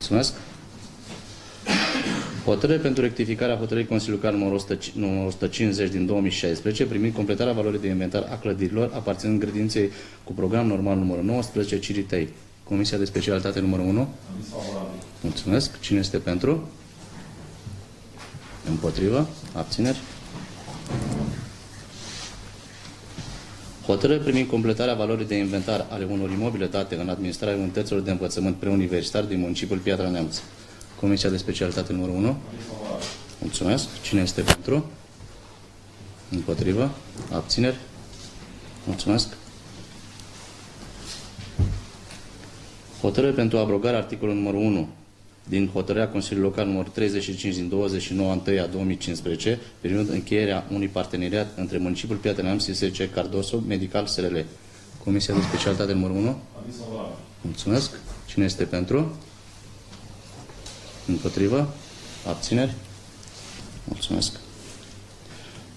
Mulțumesc. Hotărâre pentru rectificarea hotărârii Consiliului Local numărul 150 din 2016 privind completarea valorii de inventar a clădirilor aparținând grădinței cu program normal numărul 19, Ciritei. Comisia de specialitate numărul 1. Mulțumesc. Cine este pentru? Împotrivă? Abțineri? Hotărâre privind completarea valorii de inventar ale unor imobile date în administrarea unităților de învățământ preuniversitar din municipiul Piatra Neamț. Comisia de specialitate numărul 1. Mulțumesc. Cine este pentru? Împotrivă? Abțineri? Mulțumesc. Hotărâre pentru abrogarea articolului numărul 1 din hotărârea Consiliului Local numărul 35 din 29/1/2015 privind încheierea unui parteneriat între municipiul Piatra Neamț și SC Cardoso Medical SRL. Comisia de specialitate numărul 1. Mulțumesc. Cine este pentru? Împotrivă? Abțineri? Mulțumesc.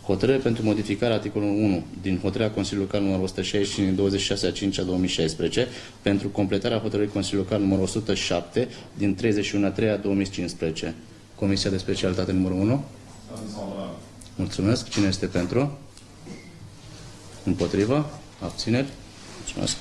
Hotărâre pentru modificarea articolului 1 din hotărârea Consiliului Local numărul 165 din 26/5/2016 pentru completarea hotărârii Consiliului Local numărul 107 din 31/3/2015. Comisia de specialitate numărul 1. Mulțumesc. Cine este pentru? Împotrivă? Abțineri? Mulțumesc.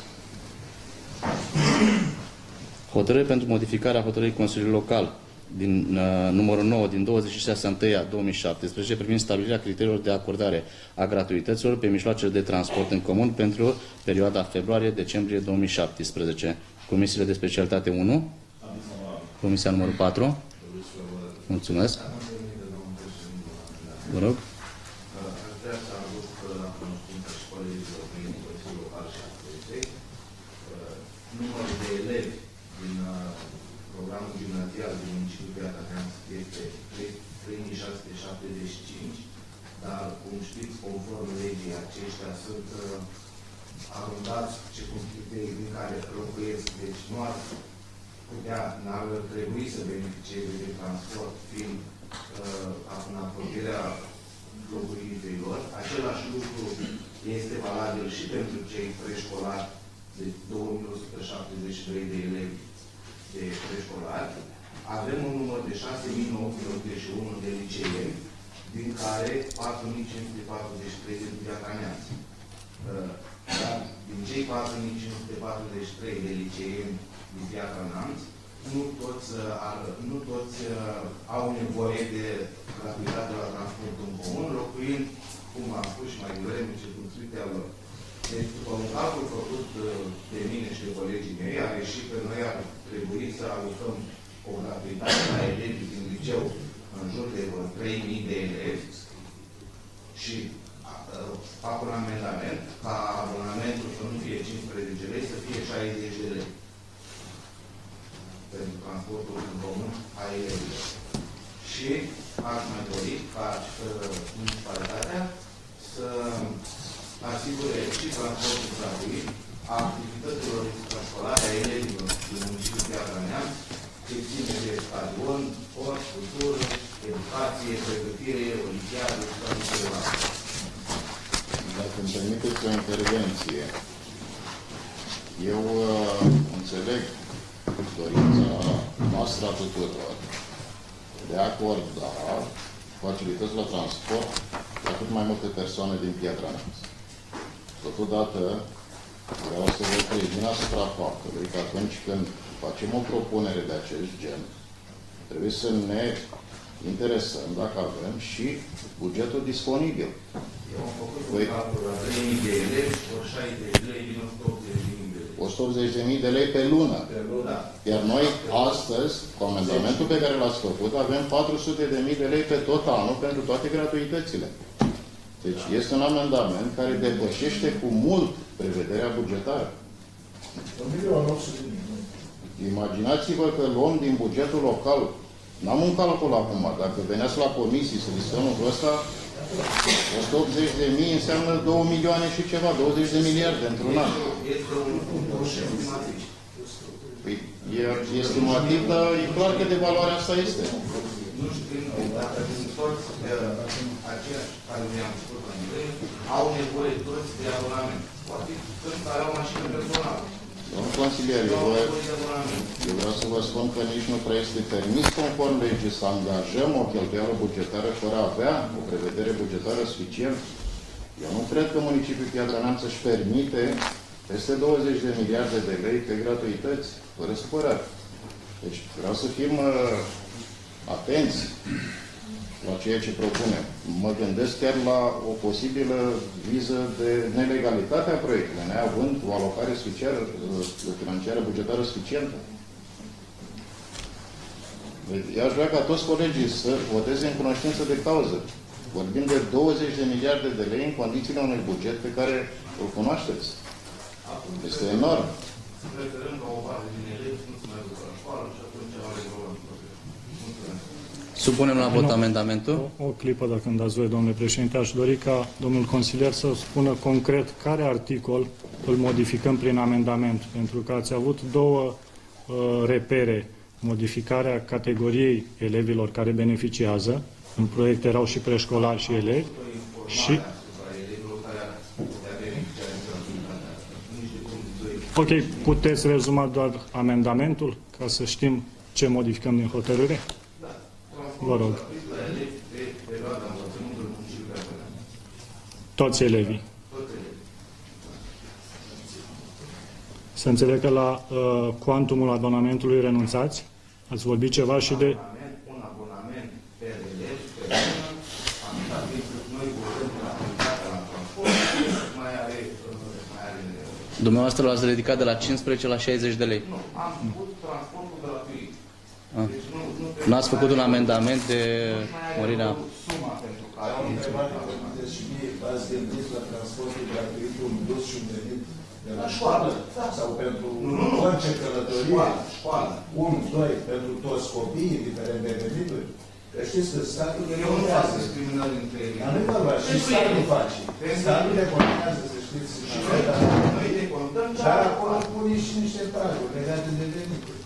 Hotărâre pentru modificarea hotărârii Consiliului Local din numărul 9 din 26/1/2017 privind stabilirea criteriilor de acordare a gratuităților pe mijloacele de transport în comun pentru perioada februarie-decembrie 2017. Comisiile de specialitate 1. Comisia numărul 4. Mulțumesc. Vă rog. Numărul de elevi din programul gimnazial din municipiul Piatra Neamț este 3675, dar, cum știți, conform legii, aceștia sunt arundați circumscriptei din care locuiesc, deci nu ar putea, n-ar trebui să beneficieze de transport, fiind în apropierea locuinței lor. Același lucru este valabil și pentru cei preșcolari de 2173 de elevi de preșcolari. Avem un număr de 6981 de liceeni, din care 4543 de Piatra Neamț. Dar din cei 4543 de liceeni din Piatra Neamț, nu toți au nevoie de gratuitate la transportul în comun, locuind, cum am spus și mai devreme, circumscripția lor. Deci, după un calcul făcut de mine și de colegii mei, a ieșit că noi ar trebui să alocăm o gratuitate la elevi din liceu în jur de 3000 de elevi și fac un amendament ca abonamentul să nu fie 15 lei, să fie 60 de lei pentru transportul în comun a elevilor. Și aș mai dori ca municipalitatea să asigure și transportul gratuit a activităților extrașcolare a elevilor din municipiul Piatra Neamț, ce ține de stadion, sport, cultură, educație, pregătire, olimpiadă și toate celelalte. Dacă îmi permiteți o intervenție, eu înțeleg dorința noastră a tuturor de a acorda facilități la transport la cât mai multe persoane din Piatra Neamț. Totodată, vreau să vă prezint asupra faptului că atunci când facem o propunere de acest gen, trebuie să ne interesăm dacă avem și bugetul disponibil. Eu am făcut un calcul la 3.000 de elevi, ori 60 de lei din 180.000 de lei. 180.000 de lei pe lună. Pe lună. Iar noi astăzi, cu amendamentul pe care l-ați făcut, avem 400.000 de lei pe tot anul pentru toate gratuitățile. Deci este un amendament care depășește cu mult prevederea bugetară. 1.800.000. Imaginați-vă că luăm din bugetul local. N-am un calcul acum. Dacă veneați la comisii să discutăm lucrul ăsta, 180.000 înseamnă 2 milioane și ceva, 20 de miliarde într-un an. Este un estimativ. Păi, e estimativ, dar e clar că de valoarea asta este. Nu știu, dacă sunt toți aceiași care mi-am spus la nivel, au nevoie toți de abonament. Poate toți care au mașină personală. Domnul consilier, eu vreau să vă spun că nici nu prea este permis conform legii să angajăm o cheltuială bugetară fără a avea o prevedere bugetară suficientă. Eu nu cred că municipiul Piatra Neamț își permite peste 20 de miliarde de lei pe gratuități, fără supărare. Deci vreau să fim atenți la ceea ce propunem. Mă gândesc chiar la o posibilă viză de nelegalitate a proiectului, neavând o alocare financiară bugetară suficientă. Eu aș vrea ca toți colegii să voteze în cunoștință de cauză. Vorbim de 20 de miliarde de lei în condițiile unui buget pe care îl cunoașteți. Este enorm. Preferăm ca o parte din elevi nu se mai ducă la școală și atunci au rezolvat problema. Supunem la vot amendamentul. O clipă, dacă îmi dați voie, domnule președinte, aș dori ca domnul consilier să spună concret care articol îl modificăm prin amendament, pentru că ați avut două repere. Modificarea categoriei elevilor care beneficiază, în proiect erau și preșcolari și elevi, și... Ok, puteți rezuma doar amendamentul, ca să știm ce modificăm din hotărâre? Vă rog. Toți elevii. Să înțeleg că la cuantumul abonamentului renunțați? Ați vorbit ceva și de... Un abonament per elev, pe lună, noi votăm la activitatea la transport, mai are... Dumneavoastră l-ați ridicat de la 15 la 60 de lei. Nu, am făcut transportul gratuit. Deci N-ați făcut un amendament de mărirea... Suma pentru care... Am întrebat și mie, v-ați gândit la transportul gratuit, un dus și un venit de la școală? Sau pentru orice călătorie? Școală. 1, 2, pentru toți copiii, indiferent de venituri? Că știți că statul Eu nu fac discriminări între ei. Dar nu e vorba, și statul face. Statul decontează, să știți. Noi decontăm, Dar acolo pune și niște praguri legate de venituri.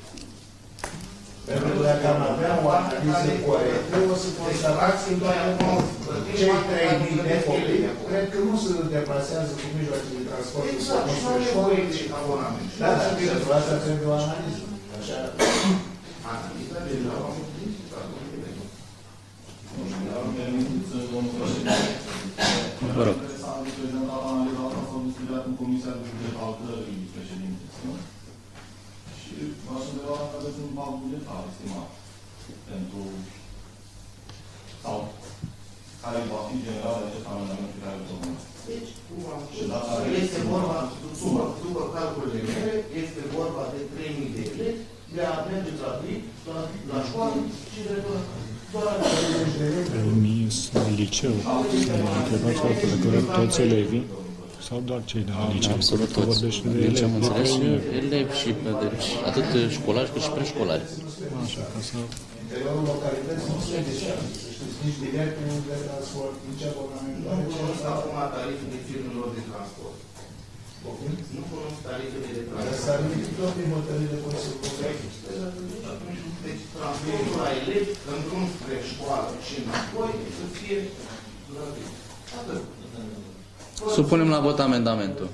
Pentru că dacă am avea o analiză corectă, o să constatați că cei 3.000 de copii, cred că nu se deplasează cu mijloace de transport în spre școală. Da, dar pentru asta trebuie o analiză. Așa. Analiza deja o am Vă rog. Și v-aș întreba dacă aveți un impact bugetar estimat pentru sau care va fi general acest amendament pe care îl propun. Deci, este vorba, după calculele mele, este vorba de 3.000 de lei de a merge la școală și de doar 30 de lei. Trimis la liceu. Să ne întrebați foarte de corect toți elevii sau doar cei de la liceu? Absolut toți. Vorbești de Deci am elevi. înțeles și elevi și deci, atât școlari cât și preșcolari. Așa, ca să... Interiorul localității nu se deșează, să știți, nici biletul de transport, nici abonamentul. Nu cunosc acum tarifele firmelor de transport. Nu cunosc tarifele de Dar transport. s-a ridicat tot din hotărârile Consiliului. Deci, transportul la elevi, în drum spre școală și înapoi, să fie gratuit. Atât. Supunem la vot amendamentul.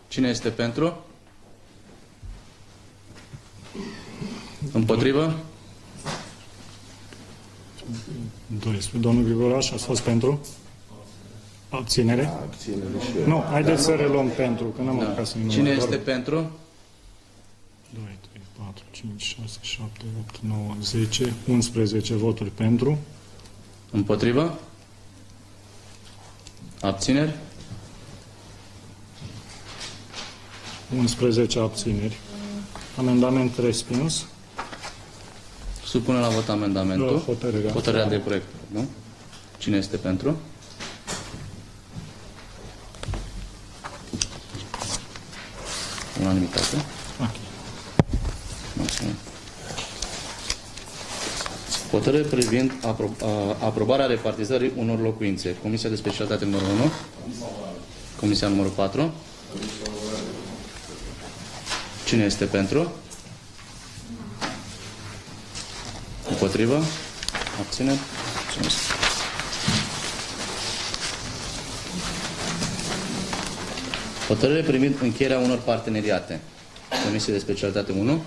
Cine este pentru? Împotrivă? 12. Domnul Grigoraș, ați fost pentru? Abținere? Abținere și eu. Nu, haideți să reluăm pentru, că n-am apucat să-i număr. Cine este pentru? 2, 3, 4, 5, 6, 7, 8, 9, 10, 11 voturi pentru. Împotrivă? Abțineri? 11 abțineri. Amendament respins. Supune la vot amendamentul. Hotărârea. Hotărârea de proiect, nu? Cine este pentru? Unanimitate. Ok. Mulțumim. Hotărâre privind aprobarea repartizării unor locuințe. Comisia de specialitate numărul 1. Comisia numărul 4. Cine este pentru? Împotrivă? Abțineri? Mulțumesc. Hotărâre privind încheierea unor parteneriate. Comisie de specialitate 1.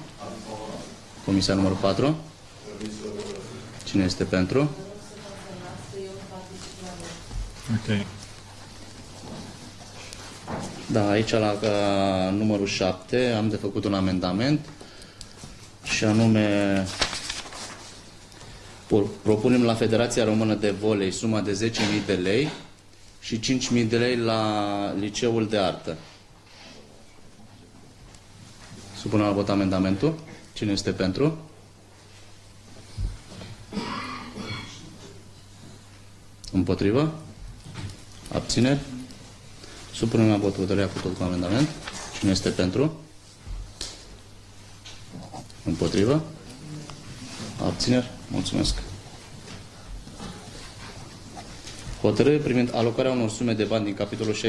Comisia numărul 4. Cine este pentru? Ok. Da, aici la numărul 7 am de făcut un amendament și anume propunem la Federația Română de Volei suma de 10.000 de lei și 5.000 de lei la Liceul de Artă. Supunem la vot amendamentul. Cine este pentru? Împotrivă? Abțineri? Supunem la vot hotărârea cu tot cu amendament. Cine este pentru? Împotrivă? Abțineri? Mulțumesc. Hotărâre privind alocarea unor sume de bani din capitolul 62.7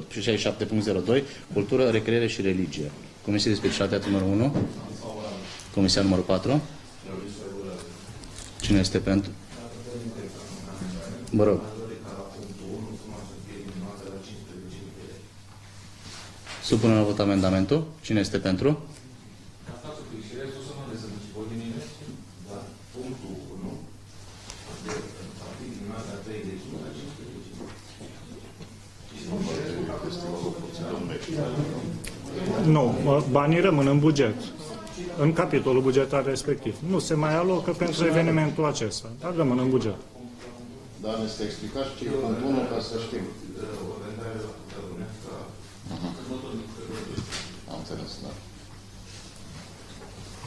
și 67.02 Cultură, recreere și religie. Comisie de specialitate numărul 1. Comisia numărul 4. Cine este pentru? Vă rog. Supunem la vot amendamentul. Cine este pentru? Nu, banii rămân în buget, în capitolul bugetar respectiv. Nu se mai alocă pentru evenimentul acesta, dar rămân în buget. Dar ne este explicat și ce e punctul 1 ca să știm. Am înțeles, da.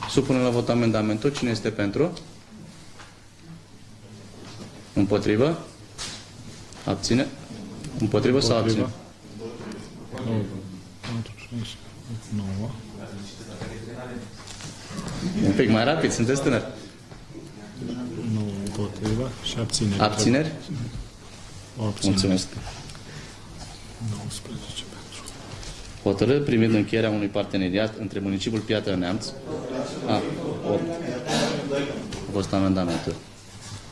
Supunem la vot amendamentul. Cine este pentru? Împotrivă? Abține? Împotrivă sau abține? Un pic mai rapid, sunteți tânări. Nu împotrivă și abțineri. Abțineri? Mulțumesc. 19 pentru. Hotărâre privind încheierea unui parteneriat între municipiul Piatra Neamț. A fost amendamentul.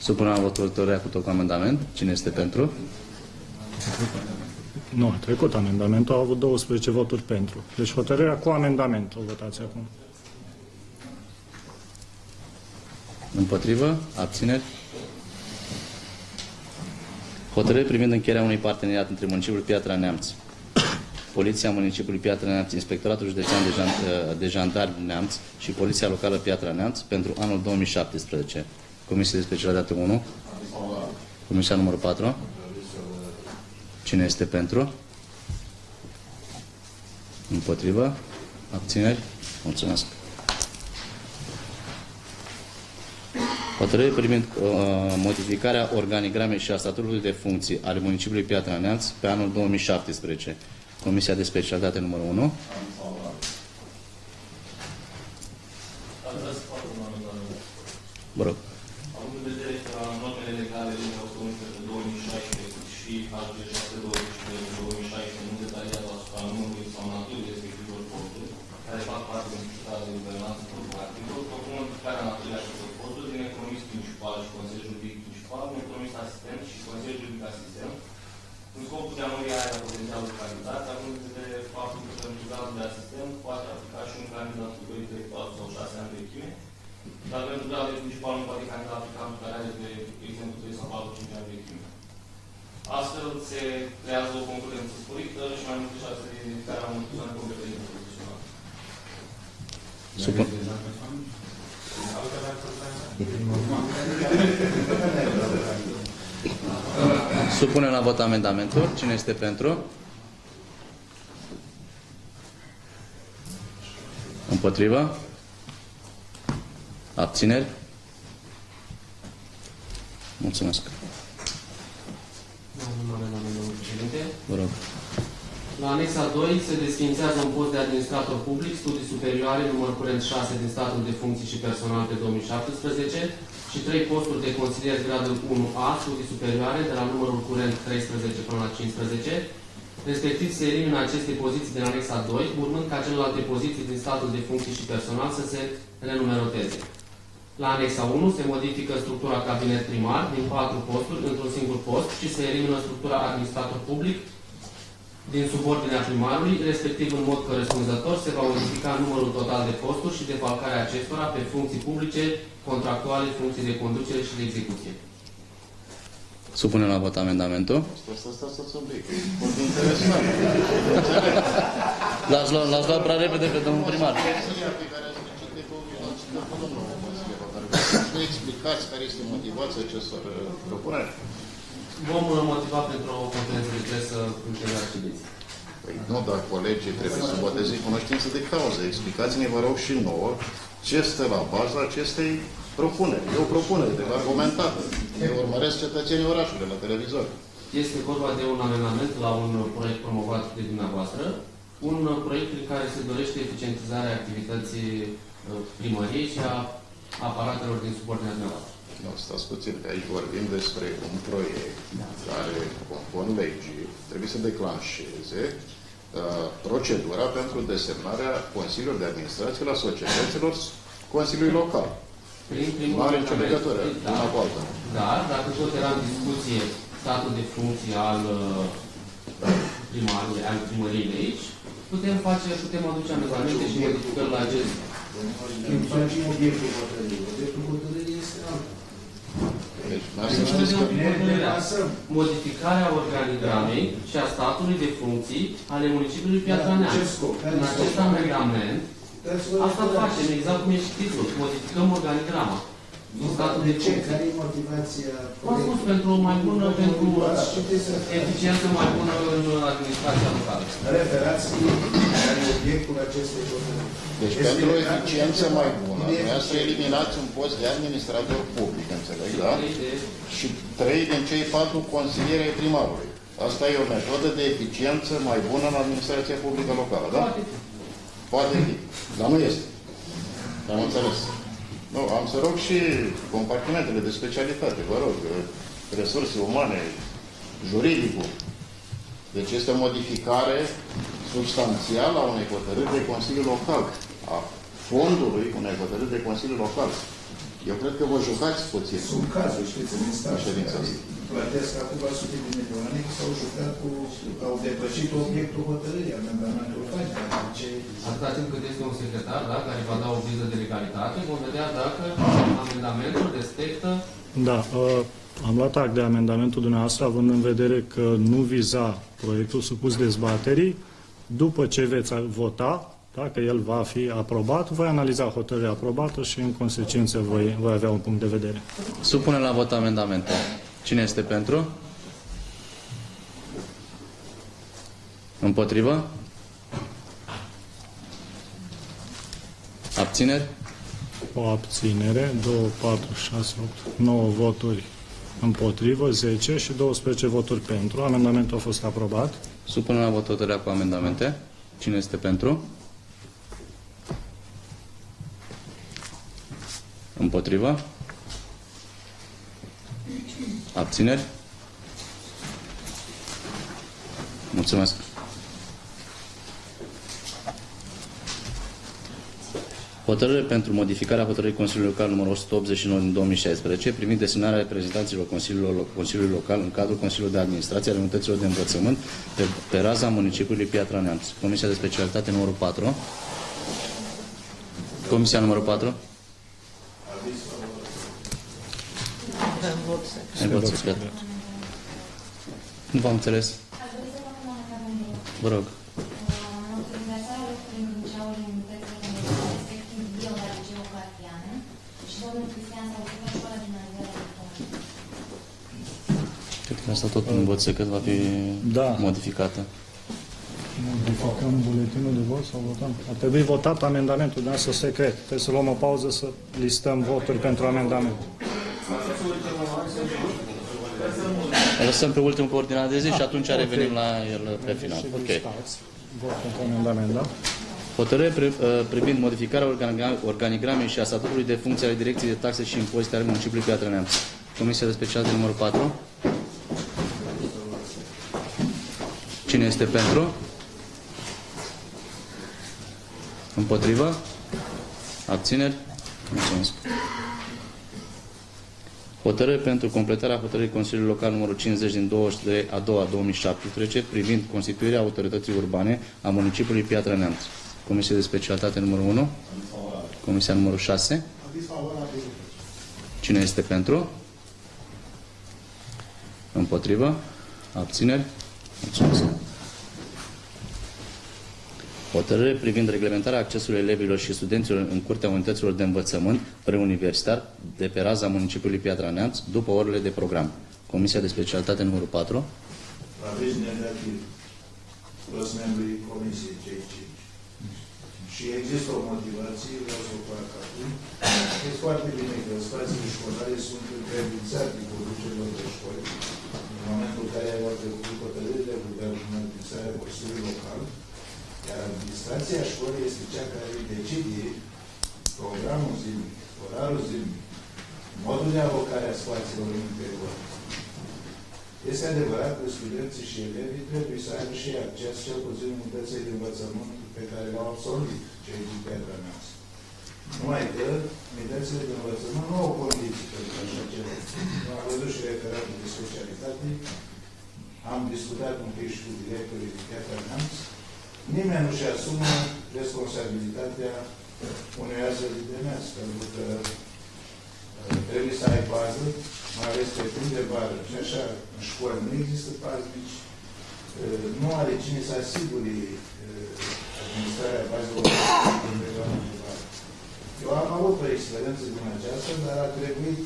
Supunem la votul hotărârea cu tot cu amendament. Cine este pentru? Nu, a trecut amendamentul, au avut 12 voturi pentru. Deci hotărârea cu amendament o votați acum. Împotrivă? Abțineri? Hotărâre privind încheierea unui parteneriat între municipiul Piatra Neamț, Poliția Municipiului Piatra Neamț, Inspectoratul Județean de Jandarmi Neamț și Poliția Locală Piatra Neamț pentru anul 2017. Comisie de specialitate 1. Comisia numărul 4. Cine este pentru? Împotrivă? Abțineri? Mulțumesc. Hotărâre privind modificarea organigramei și a statutului de funcții ale municipiului Piatra Neamț pe anul 2017. Comisia de specialitate numărul 1. Vă rog. Având în vedere că normele legale din 2016 și alte 622 nu detaliază asupra numărului sau naturii respectivelor posturi, care fac parte din societatea de guvernanță corporativă, propun modificarea naturii acestor posturi din economist principal și consilier juridic principal, un economist asistent și consilier juridic asistent, în scopul de a mări area potențialului candidat, având în vedere faptul că pentru gradul de asistent poate aplica și un candidat cu 2, 3, 4 sau 6 ani vechime, dar pentru gradul de principal nu poate candida aplicant care are, de exemplu, 3 sau 4, 5 ani vechime. Astfel se creează o concurență sporită și mai multe șanse de identificare a unui persoane competente profesionale. Supunem la vot amendamentul. Cine este pentru? Împotrivă? Abțineri? Mulțumesc. Vă rog. La anexa 2 se desfințează un post de administrator public, studii superioare, număr curent 6 din statul de funcții și personal pe 2017 și 3 posturi de consilier gradul 1A, studii superioare, de la numărul curent 13 până la 15. Respectiv se elimină aceste poziții din anexa 2, urmând ca celelalte poziții din statul de funcții și personal să se renumeroteze. La anexa 1 se modifică structura cabinet primar din 4 posturi într-un singur post și se elimină structura administrator public din subordinea primarului, respectiv în mod corespunzător, se va modifica numărul total de posturi și defalcarea acestora pe funcții publice, contractuale, funcții de conducere și de execuție. Supunem la vot amendamentul. Stați un pic. Foarte interesant. L-aș lua prea repede pe domnul primar. Nu explicați care este motivația acestor propuneri? Vom motiva pentru o conferință de presă ulterior ședinței. Păi nu, dar colegii trebuie să boteze cunoștință de cauză. Explicați-ne, vă rog, și nouă ce stă la baza acestei propuneri. E o propunere de argumentată. Eu urmăresc cetățenii orașului la televizor. Este vorba de un amendament la un proiect promovat de dumneavoastră, un proiect prin care se dorește eficientizarea activității primăriei și a aparatelor din subordinea dumneavoastră. Nu, stați puțin, că aici vorbim despre un proiect care, conform legii, trebuie să declanșeze procedura pentru desemnarea Consiliilor de Administrație la societăților Consiliului Local. Prin primul Nu are nicio legătură una cu alta. Dar, dacă tot era în discuție statul de funcție al primarului, al primăriei de aici, putem aduce amendamente și modificări la acest. Când facem obiectul hotărârii, obiectul hotărârii este altul. Deci, să știți că Modificarea organigramei și a statului de funcții ale municipiului Piatra Neamț. În acest amendament, asta facem, exact cum e și titlul. Modificăm organigrama. Statul de ce? funcții. Care e motivația? Am spus pentru o mai bună, pentru eficiență mai bună în administrația locală. Referați obiectul acestei hotărâri. Deci, pentru o eficiență mai bună, vreau să eliminați un post de administrator public, înțeleg, da? Și 3 din cei 4 consilieri ai primarului. Asta e o metodă de eficiență mai bună în administrația publică locală, da? Poate fi. Dar nu este. Am înțeles. Nu, am să rog și compartimentele de specialitate, vă rog, resurse umane, juridicul. Deci este o modificare substanțială a unei hotărâri de Consiliu Local, a fondului unei hotărâri de Consiliu Local. Eu cred că vă jucați puțin. Sunt cazuri, știți, în instanță, Ședința. plătesc câteva sute de milioane că s-au jucat cu, au depășit obiectul hotărârii, amendamentul face. Atâta timp cât este un secretar, da, care va da o viză de legalitate, vom vedea dacă amendamentul respectă. Da, am luat act de amendamentul dumneavoastră, având în vedere că nu viza proiectul supus dezbaterii. După ce veți vota, dacă el va fi aprobat, voi analiza hotărârea aprobată și, în consecință, voi avea un punct de vedere. Supunem la vot amendamentul. Cine este pentru? Împotrivă? Abțineri? O abținere, 2, 4, 6, 8, 9 voturi împotrivă, 10 și 12 voturi pentru. Amendamentul a fost aprobat. Supunem la vot hotărârea cu amendamente. Cine este pentru? Împotrivă? Abțineri? Mulțumesc. Hotărâre pentru modificarea hotărârii Consiliului Local numărul 189 din 2016 privind desemnarea reprezentanților Consiliului Local în cadrul Consiliului de Administrație ale Unităților de Învățământ pe raza municipiului Piatra Neamț. Comisia de specialitate numărul 4. Comisia numărul 4. În vot secret. Nu v-am înțeles. Vă rog. Cred că asta tot în vot secret va fi modificată. Modificăm buletinul de vot sau votăm? Ar trebui votat amendamentul dumneavoastră secret. Trebuie să luăm o pauză să listăm voturi pentru amendament. Îl lăsăm pe ultimul pe ordinea de zi și atunci revenim la el pe final. Ok. Vot pentru amendament, da? Hotărâre privind modificarea organigramei și a statutului de funcție ale Direcției de Taxe și Impozite ale municipiului Piatra Neamț. Comisia de specialitate numărul 4. Cine este pentru? Împotrivă? Abțineri? Mulțumesc. Hotărâre pentru completarea hotărârii Consiliului Local numărul 50 din 22/2/2017 privind constituirea autorității urbane a municipiului Piatra Neamț. Comisie de specialitate numărul 1. Comisia numărul 6. Cine este pentru? Împotrivă? Abțineri? Mulțumesc. Hotărâre privind reglementarea accesului elevilor și studenților în curtea unităților de învățământ preuniversitar de pe raza municipiului Piatra Neamț după orele de program. Comisia de specialitate numărul 4. Aviz negativ. Toți membrii comisiei, cei 5. Și există o motivație, vreau să o fac acum. Este foarte bine că spațiile școlare sunt încredințate conducerilor de școli. În momentul în care au trecut hotărârile de înființarea Consiliului Local, iar administrația școlii este cea care decide programul zilnic, orarul zilnic, modul de alocare a spațiilor în interior. Este adevărat că studenții și elevii trebuie să aibă și acces cel puțin în unitățile de învățământ pe care le-au absolvit, cei din Piatra Neamț. Numai că unitățile de învățământ nu au condiții pentru așa ceva. Am văzut și referatul de specialitate, am discutat un pic și cu directorii din Piatra Neamț. Nimeni nu-și asumă responsabilitatea unui astfel de demers, pentru că trebuie să ai bază, mai ales pe timp de vară. Și așa, în școală nu există paznici, nu are cine să asigure administrarea bazelor de vară. Eu am avut o experiență din aceasta, dar a trebuit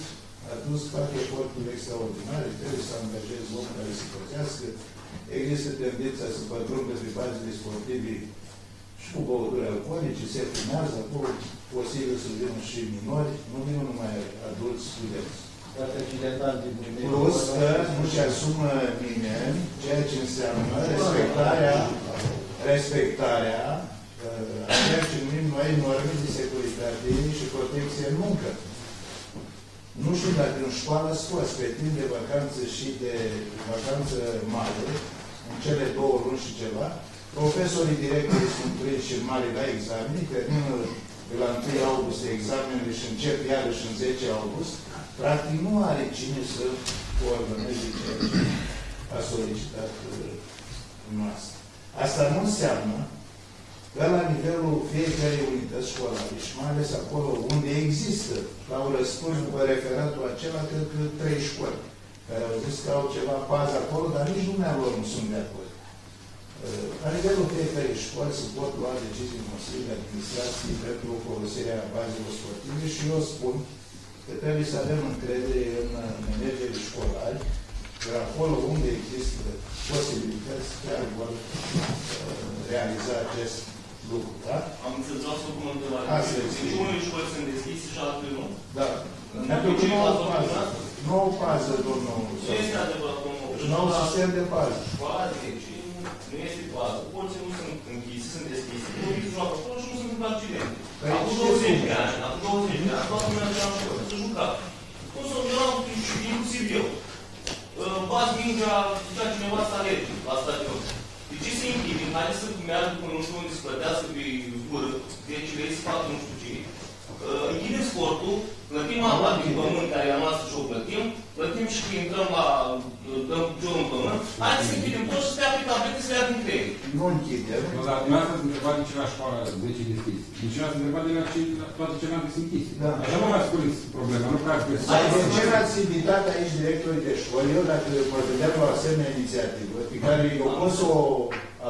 atunci să fac eforturi extraordinare, trebuie să angajez om care să păzească. Există tendința să pătrundă pe bazele sportive și cu băuturi alcoolice, se filmează acolo, posibil să vină și minori, nu vină numai adulți studenți. Plus că nu-și asumă nimeni ceea ce înseamnă respectarea a ceea ce numim noi norme de securitate și protecție în muncă. Nu știu dacă în școală scoți pe timp de vacanță și de vacanță mare, în cele 2 luni și ceva, profesorii directori sunt prinși în mare la examene, termină de la 1 august examenele și încep iarăși în 10 august, practic nu are cine să coordoneze ceea ce a solicitat noastră. Asta nu înseamnă că la nivelul fiecarei unități școlare și mai ales acolo unde există, au răspuns după referatul acela, cred că 3 școli care au zis că au ceva pază acolo, dar nici dumnealor nu sunt de acord. La nivelul fiecarei școli se pot lua decizii în Consiliul de Administrație pentru folosirea bazelor sportive și eu spun că trebuie să avem încredere în managerii școlari, că acolo unde există posibilități, chiar vor realiza acest lucru, da? Am înțeles, vreau să pun o întrebare. Deci unele școli sunt deschise și altele nu? Da. Nouă pază, domnul. Nu este adevărat, domnul. Nou sistem de pază. Școala, deci, nu este pază. Porții nu sunt închise, sunt deschise. Copiii joacă acolo și nu se întâmplă accidente. Acum 20 de ani, toată lumea mergea în școală, să juca. Cum să eram, inclusiv eu. Bați mingea, zicea cineva să alerge la stadion. De ce se închide? Haideți să meargă până nu știu unde să plătească pe zbură, 10 lei să facă nu știu ce. Închidem sportul, plătim apa din pământ care e a noastră și o plătim și când intrăm la, dăm piciorul în pământ, haideți să închidem tot și să stea pe tablete să le ia din creier. Nu închidem. Dar dumneavoastră ați întrebat de ce la școala 10 deschis. Deci ați întrebat de la toate celelalte sunt închise. Da. Așa nu m-ați spus problema, nu că ați găsit. De ce n-ați invitat aici directorii de școli? Eu, dacă mă gândeam la o asemenea inițiativă, pe care eu pot să o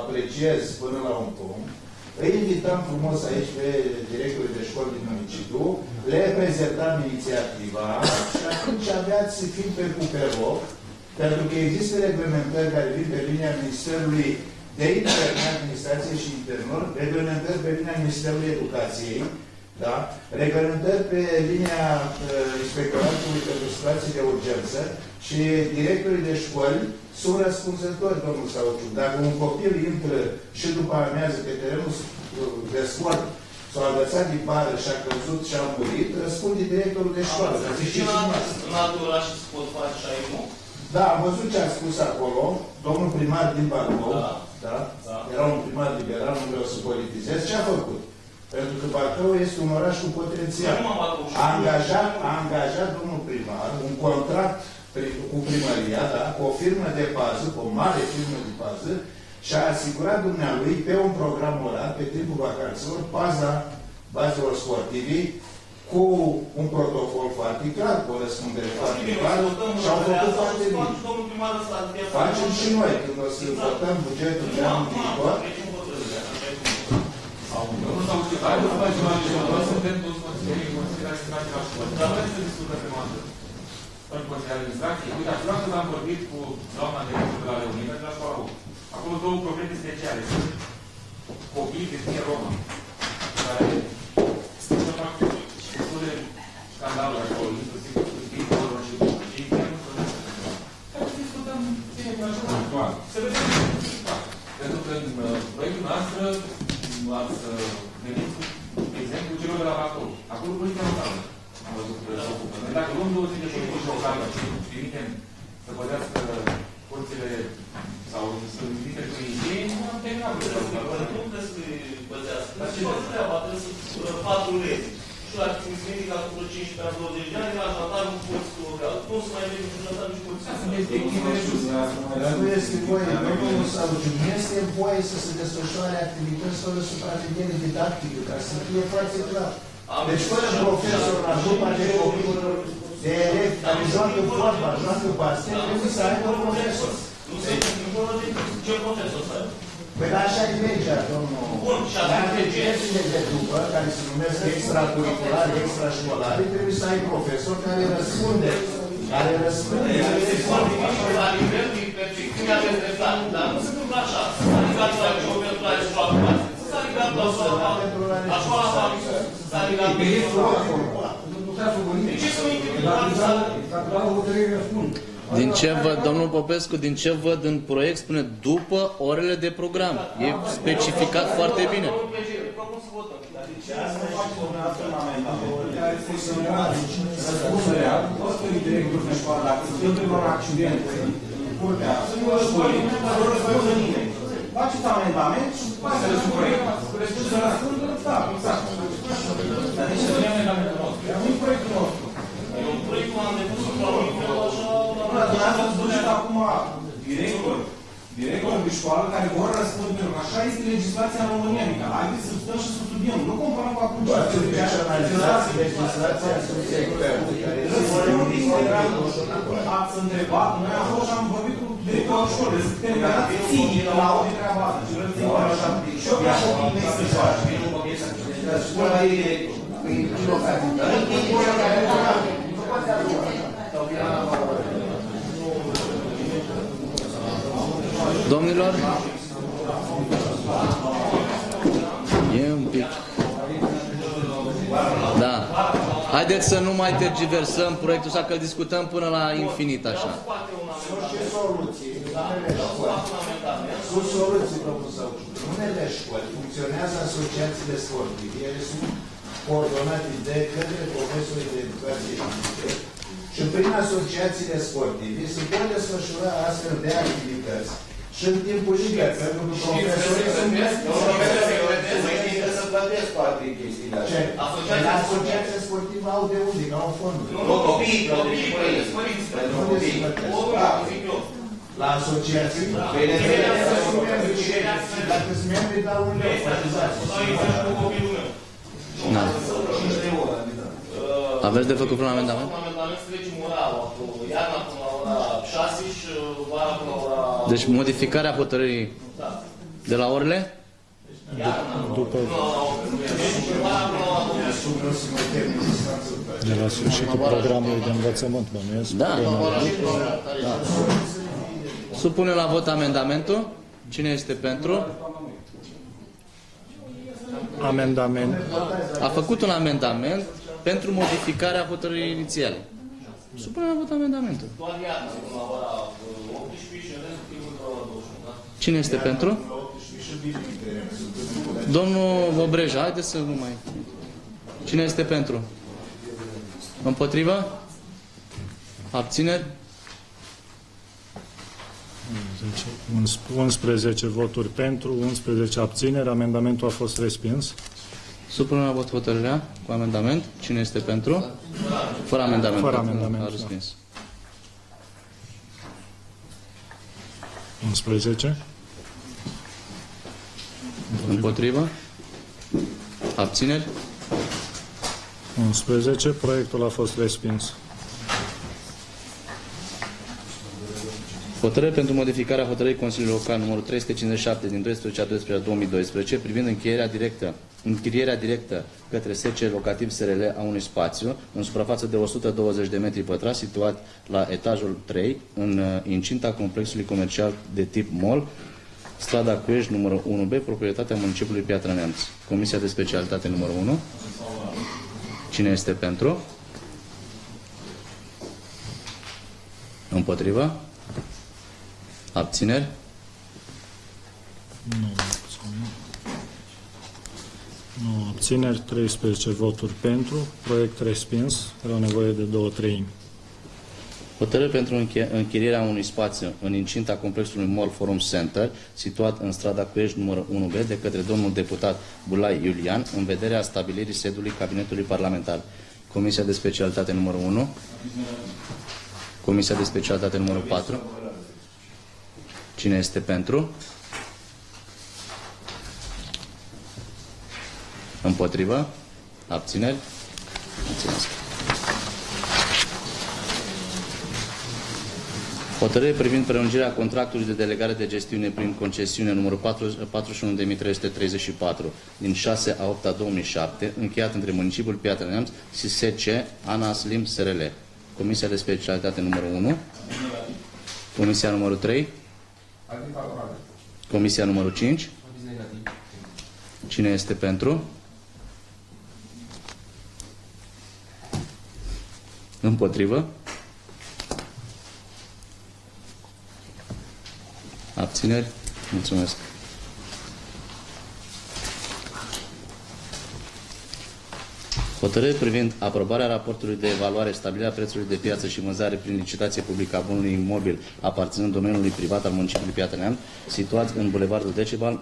apreciez până la un punct, îi invitam frumos aici pe directorii de școli din municipiu, le prezentam inițiativa și atunci aveați timp pe loc, pentru că există reglementări care vin pe linia Ministerului de Interne, Administrație și Internor, reglementări pe linia Ministerului Educației, da? Reglementări pe linia Inspectoratului pentru situații de urgență și directorii de școli sunt răspunzători, domnul Sauciu. Dacă un copil intră și după amiază pe terenul de sport s-a agățat din bară și a căzut și a murit, răspunde directorul de școală. În alte orașe se pot face și aici, nu? Da, am văzut ce a spus acolo, domnul primar din Bacău, da? Da. Era un primar liberal, nu vreau să politizez. Ce a făcut? Pentru că Bacău este un oraș cu potențial. A angajat domnul primar un contract cu primăria, da, cu o firmă de bază, cu o mare firmă de bază, și a asigurat dumnealui pe un program orar, pe timpul vacanțelor, bazelor sportive, cu un protocol foarte clar, cu o răspundere foarte clară, și au făcut foarte bine. Facem și noi, când o să votăm bugetul de anul viitor. În Consiliul Administrației, uite, așa că am vorbit cu doamna director de la Leonida de la școala 8. Acolo două probleme speciale. Sunt copii de etnie romă, care să fac destul de scandaluri acolo, inclusiv cu scriitorul și cu cei care nu sunt. Hai să discutăm bine cu așa actual. Să vedem ce se fac. Pentru că în proiectul noastră ați venit cu exemplu celor de la Bacău. Acolo poliția locală. Am văzut că se ocupă. Dacă luăm 20 de politici locale și trimitem să păzească curțile sau să trimitem cu idei, nu am terminat. Nu trebuie să păzească. Dar ce fac treaba? Trebuie să facă legi. Și la Țimițmenii, ca după 15 ani, 20 de ani, la jantar nu poți local. Nu o să mai vezi niciun jantar, nici poți. Dar nu este voie, domnul Saluciu, nu este voie să se desfășoare activități fără supraveghere didactică, ca să fie foarte clar. Deci fără profesor, la grupa de copii, de elevi care joacă fotbal, joacă basket, trebuie să aibă profesor. Nu se întâmplă de ce profesor să aibă. Păi așa e legea, domnul. Bun, și activitățile de după, care se numesc extracurriculare, extrașcolare, trebuie să ai profesor care răspunde. Care răspunde. Se poate fi la nivel de perfecțiune aveți dreptate, dar nu se întâmplă așa. S-a ridicat la ce o pentru la școală basket. S-a ridicat la școala basket. S-a ridicat la de ce să nu intervine? Din ce văd, domnul Popescu, din ce văd în proiect, spune după orele de program. E specificat foarte bine. Răspunderea oricărui director de școală, dacă se întâmplă un accident în curtea școlii, nu răspunde nimeni. Faceți amendament și faceți un proiect. Și să răspundă, da, exact. Dar de ce să nu e amendamentul nostru? E un proiectul nostru. E un proiect cum am depus la un nivel așa... Dumneavoastră ați duceți acum directorul de școală care vor răspunde, pentru că așa este legislația în România. Adică haideți să stăm și să studiem. Nu comparăm cu acum. Legislația ați întrebat, noi am fost și am vorbit cu directorul școlii. Să terminați ținic la o de treaba asta. Și eu vreau copii mei să joace. Școala e Domnilor, e un pic. Da. Haideți să nu mai tergiversăm proiectul ăsta, că îl discutăm până la infinit așa. Sunt soluții propuse. În unele școli funcționează asociațiile sportive. Ele sunt coordonate de către profesorii de educație fizică și prin asociațiile sportive se pot desfășura astfel de activități și în timpul liber, pentru că profesorii sunt să plătesc toate chestiile astea. Asociația sportivă au de unde, că au fonduri. Nu, copiii plătesc, părinții. La asociații? Dacă sunt membri, dau un leu. Aveți de făcut un amendament? Un amendament să trecem ora, iarna până la ora 6 și vara până la ora... Deci modificarea hotărârii de la orele? După. De la sfârșitul programului de învățământ, bănuiesc. Da. Supune la vot amendamentul. Cine este pentru? Amendament. A făcut un amendament pentru modificarea hotărârii inițiale. Supune la vot amendamentul. Doar iarna până la ora 18 și în restul timpul de la ora 21, da? Cine este pentru? Domnul Obreja, haideți să nu mai... Cine este pentru? Împotrivă? Abțineri? 11 voturi pentru, 11 abțineri. Amendamentul a fost respins. Supunem la vot hotărârea cu amendament. Cine este pentru? Fără amendament. Fără amendament, A da. respins. 11. Împotrivă? Abțineri? 11. Proiectul a fost respins. Hotărâre pentru modificarea hotărârii Consiliului Local numărul 357 din 12/12/2012 privind închirierea directă către SC Locativ SRL a unui spațiu în suprafață de 120 de metri pătrați situat la etajul 3 în incinta complexului comercial de tip mall, strada Cuieș numărul 1B, proprietatea municipiului Piatra Neamț. Comisia de specialitate numărul 1. Cine este pentru? Împotrivă? Abțineri? Nu abțineri, 13 voturi pentru, proiect respins, era nevoie de 2/3. Hotărâre pentru închirierea unui spațiu în incinta complexului Mall Forum Center, situat în strada Cuiești numărul 1B, de către domnul deputat Bulai Iulian, în vederea stabilirii sediului Cabinetului Parlamentar. Comisia de specialitate numărul 1. Comisia de specialitate numărul 4. Cine este pentru? Împotrivă? Abțineri? Mulțumesc. Hotărâre privind prelungirea contractului de delegare de gestiune prin concesiune numărul 41.334 din 6/8/2007, încheiat între municipiul Piatra Neamț și SC Ana Slim SRL. Comisia de specialitate numărul 1. Comisia numărul 3. Comisia numărul 5. Cine este pentru? Împotrivă? Abțineri? Mulțumesc. Hotărâre privind aprobarea raportului de evaluare, stabilirea prețului de piață și vânzare prin licitație publică a bunului imobil aparținând domeniului privat al municipiului Piatra Neamț, situat în Bulevardul Decebal,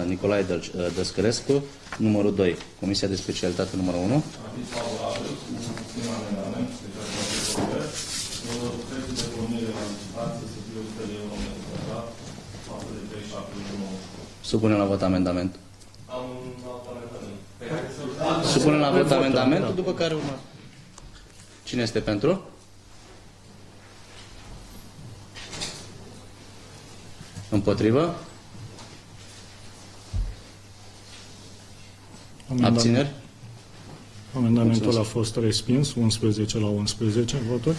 Nicolae Dăscărescu, numărul 2. Comisia de specialitate numărul 1. Supunem la vot amendament. Supunem la vot amendamentul, după care urmă. Cine este pentru? Împotrivă? Abțineri? Amendamentul a fost respins, 11/11 voturi.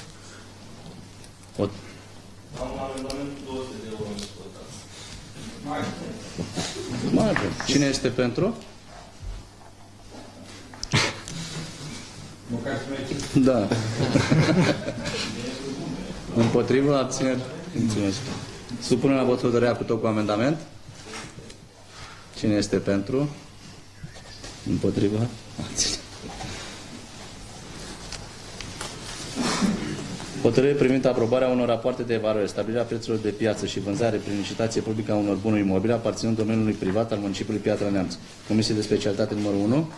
Vot. Am un amendament 200 de euro în exploatație. Mai bun. Cine este pentru? Da. Împotrivă, abțineri? Mulțumesc. Supunem la vot hotărârea cu tot cu amendament. Cine este pentru? Împotrivă? Abțineri. Hotărâre privind aprobarea unor rapoarte de evaluare, stabilirea prețurilor de piață și vânzare prin licitație publică a unor bunuri imobile aparținând domeniului privat al municipiului Piatra Neamț. Comisie de specialitate numărul 1.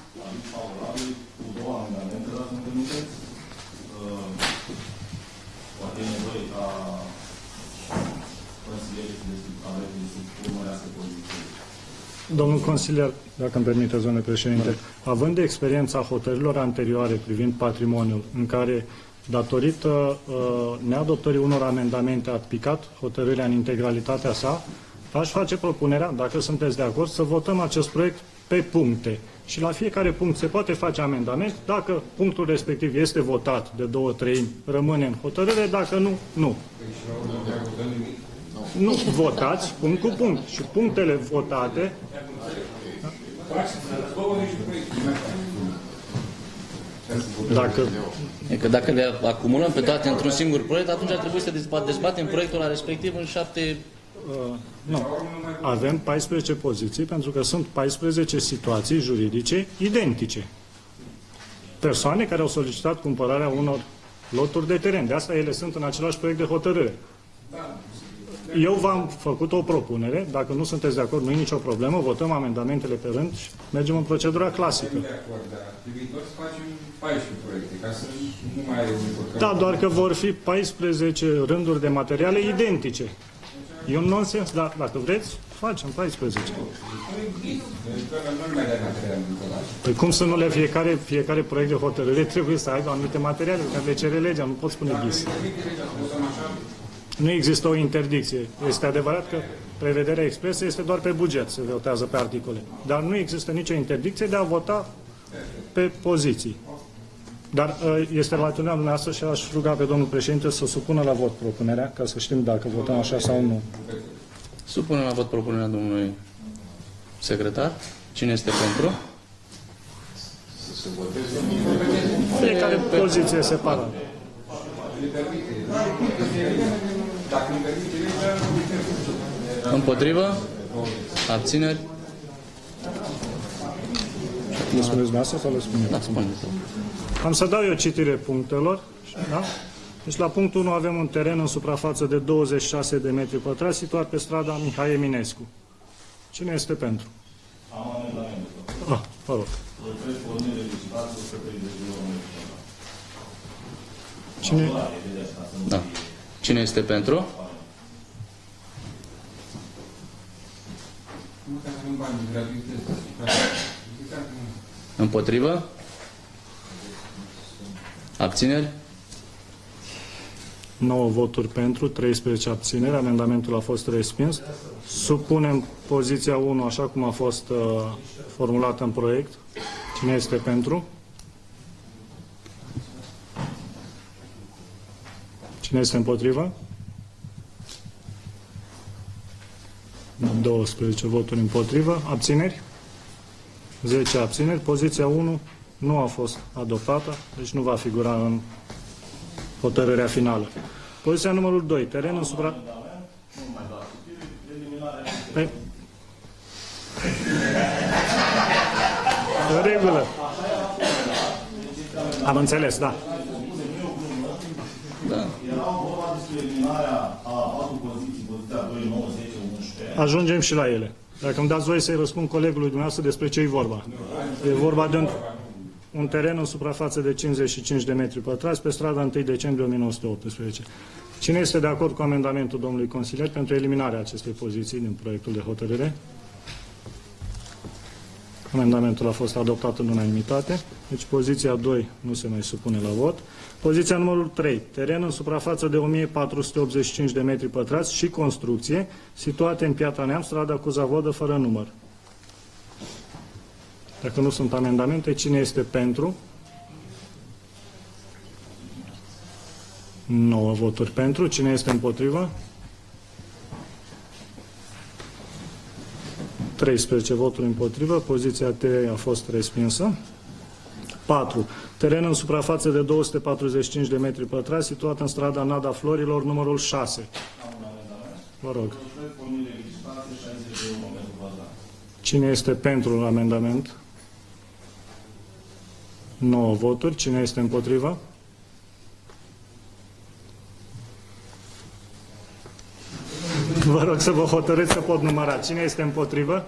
Domnul consilier, dacă îmi permiteți, domnule președinte, având de experiența hotărârilor anterioare privind patrimoniul, în care, datorită neadoptării unor amendamente, a picat hotărârea în integralitatea sa, aș face propunerea, dacă sunteți de acord, să votăm acest proiect pe puncte. Și la fiecare punct se poate face amendament. Dacă punctul respectiv este votat de 2/3, rămâne în hotărâre, dacă nu, nu. Nu votați punct cu punct. Și punctele votate... Dacă le acumulăm pe toate într-un singur proiect, atunci ar trebui să dezbatem proiectul respectiv în 7... Nu. Avem 14 poziții, pentru că sunt 14 situații juridice identice. Persoane care au solicitat cumpărarea unor loturi de teren. De asta ele sunt în același proiect de hotărâre. Eu v-am făcut o propunere, dacă nu sunteți de acord, nu e nicio problemă, votăm amendamentele pe rând și mergem în procedura clasică. De acord, dar pe viitor să facem 14 proiecte, ca să nu mai încurcăm. Da, doar că vor fi 14 rânduri de materiale identice. E un nonsens, dar dacă vreți, facem 14. Nu mai dai material din ăla. Păi cum să nu le fiecare proiect de hotărâre trebuie să aibă anumite materiale, care le cere legea, nu pot spune bis. Nu există o interdicție. Este adevărat că prevederea expresă este doar pe buget, se votează pe articole. Dar nu există nicio interdicție de a vota pe poziții. Dar este la latitudinea dumneavoastră și aș ruga pe domnul președinte să supună la vot propunerea, ca să știm dacă votăm așa sau nu. Supunem la vot propunerea domnului secretar. Cine este pentru? Să se voteze Fiecare poziție separată. Dacă îmi permite legea, Împotrivă? Abțineri? Le spuneți dumneavoastră sau le spune? Da, spuneți. Am să dau eu citire punctelor. Da? Deci la punctul 1 avem un teren în suprafață de 26 de metri pătrați situat pe strada Mihai Eminescu. Cine este pentru? Am amendamentul. Vă rog. Cine? Da. Cine este pentru? nu ca să avem bani de gratuități. Împotrivă? Abțineri? 9 voturi pentru, 13 abțineri. Amendamentul a fost respins. Supunem poziția 1 așa cum a fost formulată în proiect. Cine este pentru? Cine este împotrivă? 12 voturi împotrivă. Abțineri? 10 abțineri. Poziția 1 nu a fost adoptată, deci nu va figura în hotărârea finală. Poziția numărul 2. Teren în supra... Păi... În regulă. Am înțeles, da. Era vorba despre eliminarea a 4 poziții, poziția 2, 9, 10, 11. Ajungem și la ele. Dacă îmi dați voie să-i răspund colegului dumneavoastră despre ce e vorba. E vorba de un teren în suprafață de 55 de metri pătrați pe strada 1 decembrie 1918. Cine este de acord cu amendamentul domnului consilier pentru eliminarea acestei poziții din proiectul de hotărâre? Amendamentul a fost adoptat în unanimitate. Deci poziția 2 nu se mai supune la vot. Poziția numărul 3. Teren în suprafață de 1485 de metri pătrați și construcție, situate în Piatra Neam, strada Cuzavodă, fără număr. Dacă nu sunt amendamente, cine este pentru? 9 voturi pentru. Cine este împotrivă? 13 voturi împotrivă. Poziția 3 a fost respinsă. 4. Teren în suprafață de 245 de metri pătrați, situat în strada Nada Florilor, numărul 6. Vă rog. Cine este pentru amendament? 9 voturi. Cine este împotrivă? Vă rog să vă hotărâți să pot număra. Cine este împotrivă?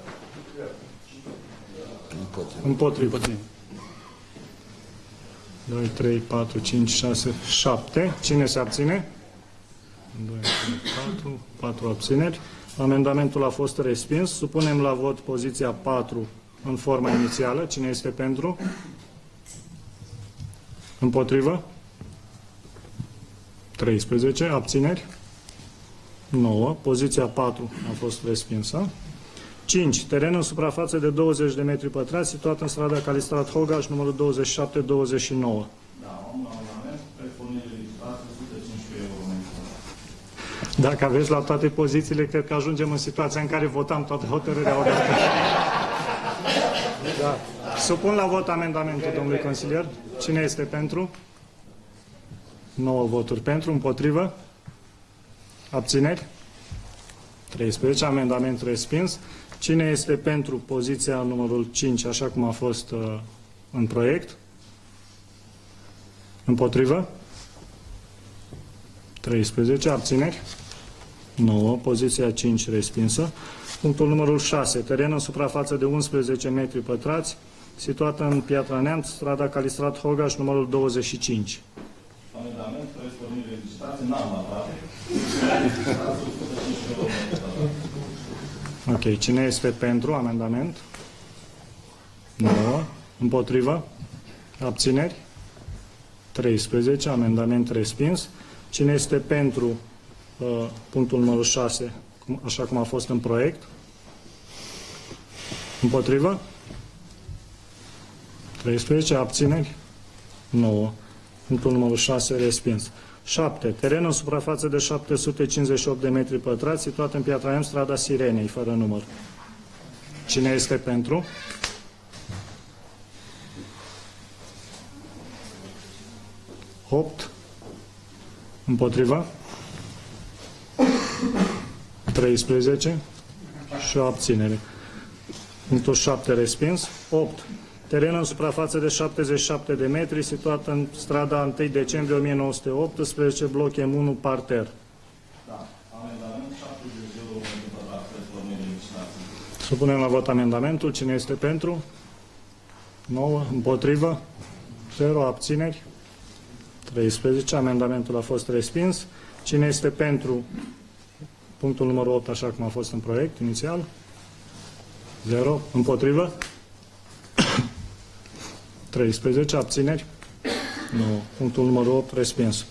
Împotrivă. 2, 3, 4, 5, 6, 7. Cine se abține? 2, 3, 4, 4 abțineri. Amendamentul a fost respins. Supunem la vot poziția 4 în forma inițială. Cine este pentru? Împotrivă? 13. Abțineri? 9. Poziția 4 a fost respinsă. 5. Teren în suprafață de 20 de metri pătrați, situat în strada Calistrat Hogaș, numărul 27-29. Da, am un amendament pe furnire licitație, 115 euro. Dacă aveți la toate pozițiile, cred că ajungem în situația în care votam toată hotărârea odată. Da. Supun la vot amendamentul domnului consilier. Cine este pentru? 9 voturi pentru, împotrivă? Abțineri? 13. Amendament respins. Cine este pentru poziția numărul 5, așa cum a fost în proiect? Împotrivă? 13. Abțineri? 9. Poziția 5 respinsă. Punctul numărul 6. Teren în suprafață de 11 metri pătrați, situată în Piatra Neamț, strada Calistrat Hogaș, numărul 25. Amendament, proiect pornire de licitație, n-am date. Ok. Cine este pentru amendament? 9. Împotrivă? Abțineri? 13. Amendament respins. Cine este pentru punctul numărul 6, așa cum a fost în proiect? Împotrivă? 13. Abțineri? 9. Punctul numărul 6 respins. 7. Teren în suprafață de 758 de metri pătrați, situat în Piatra Neamț, strada Sirenei, fără număr. Cine este pentru? Opt. Împotriva? 13. Și o abținere. Punctul 7 respins. 8. Teren în suprafață de 77 de metri, situat în strada 1 decembrie 1918, bloc M1, parter. Da. Amendament 70 de metri pătrați, proiect pornire de licitație. Supunem la vot amendamentul. Cine este pentru? 9. Împotrivă? 0. Abțineri? 13. Amendamentul a fost respins. Cine este pentru punctul numărul 8, așa cum a fost în proiect inițial? 0. Împotrivă? 13. Abțineri? 9. Punctul numărul 8 respins.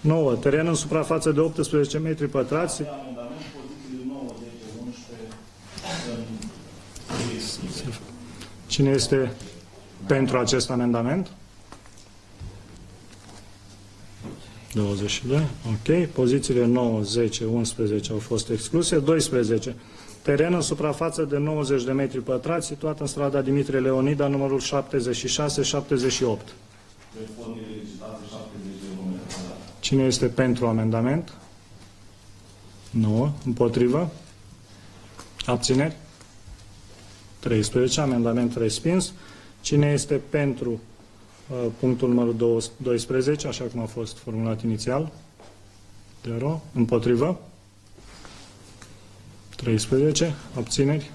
9. Teren în suprafață de 18 metri pătrați. Amendament, pozițiile 9, 10, 11. Cine este pentru acest amendament? 22. Ok. Pozițiile 9, 10, 11 au fost excluse. 12. Teren în suprafață de 90 de metri pătrați, situat în strada Dimitrie Leonida, numărul 76-78. Cine este pentru amendament? 9. Împotrivă? Abțineri? 13. Amendament respins. Cine este pentru punctul numărul 12, așa cum a fost formulat inițial? 0. Împotrivă? 13. Abțineri?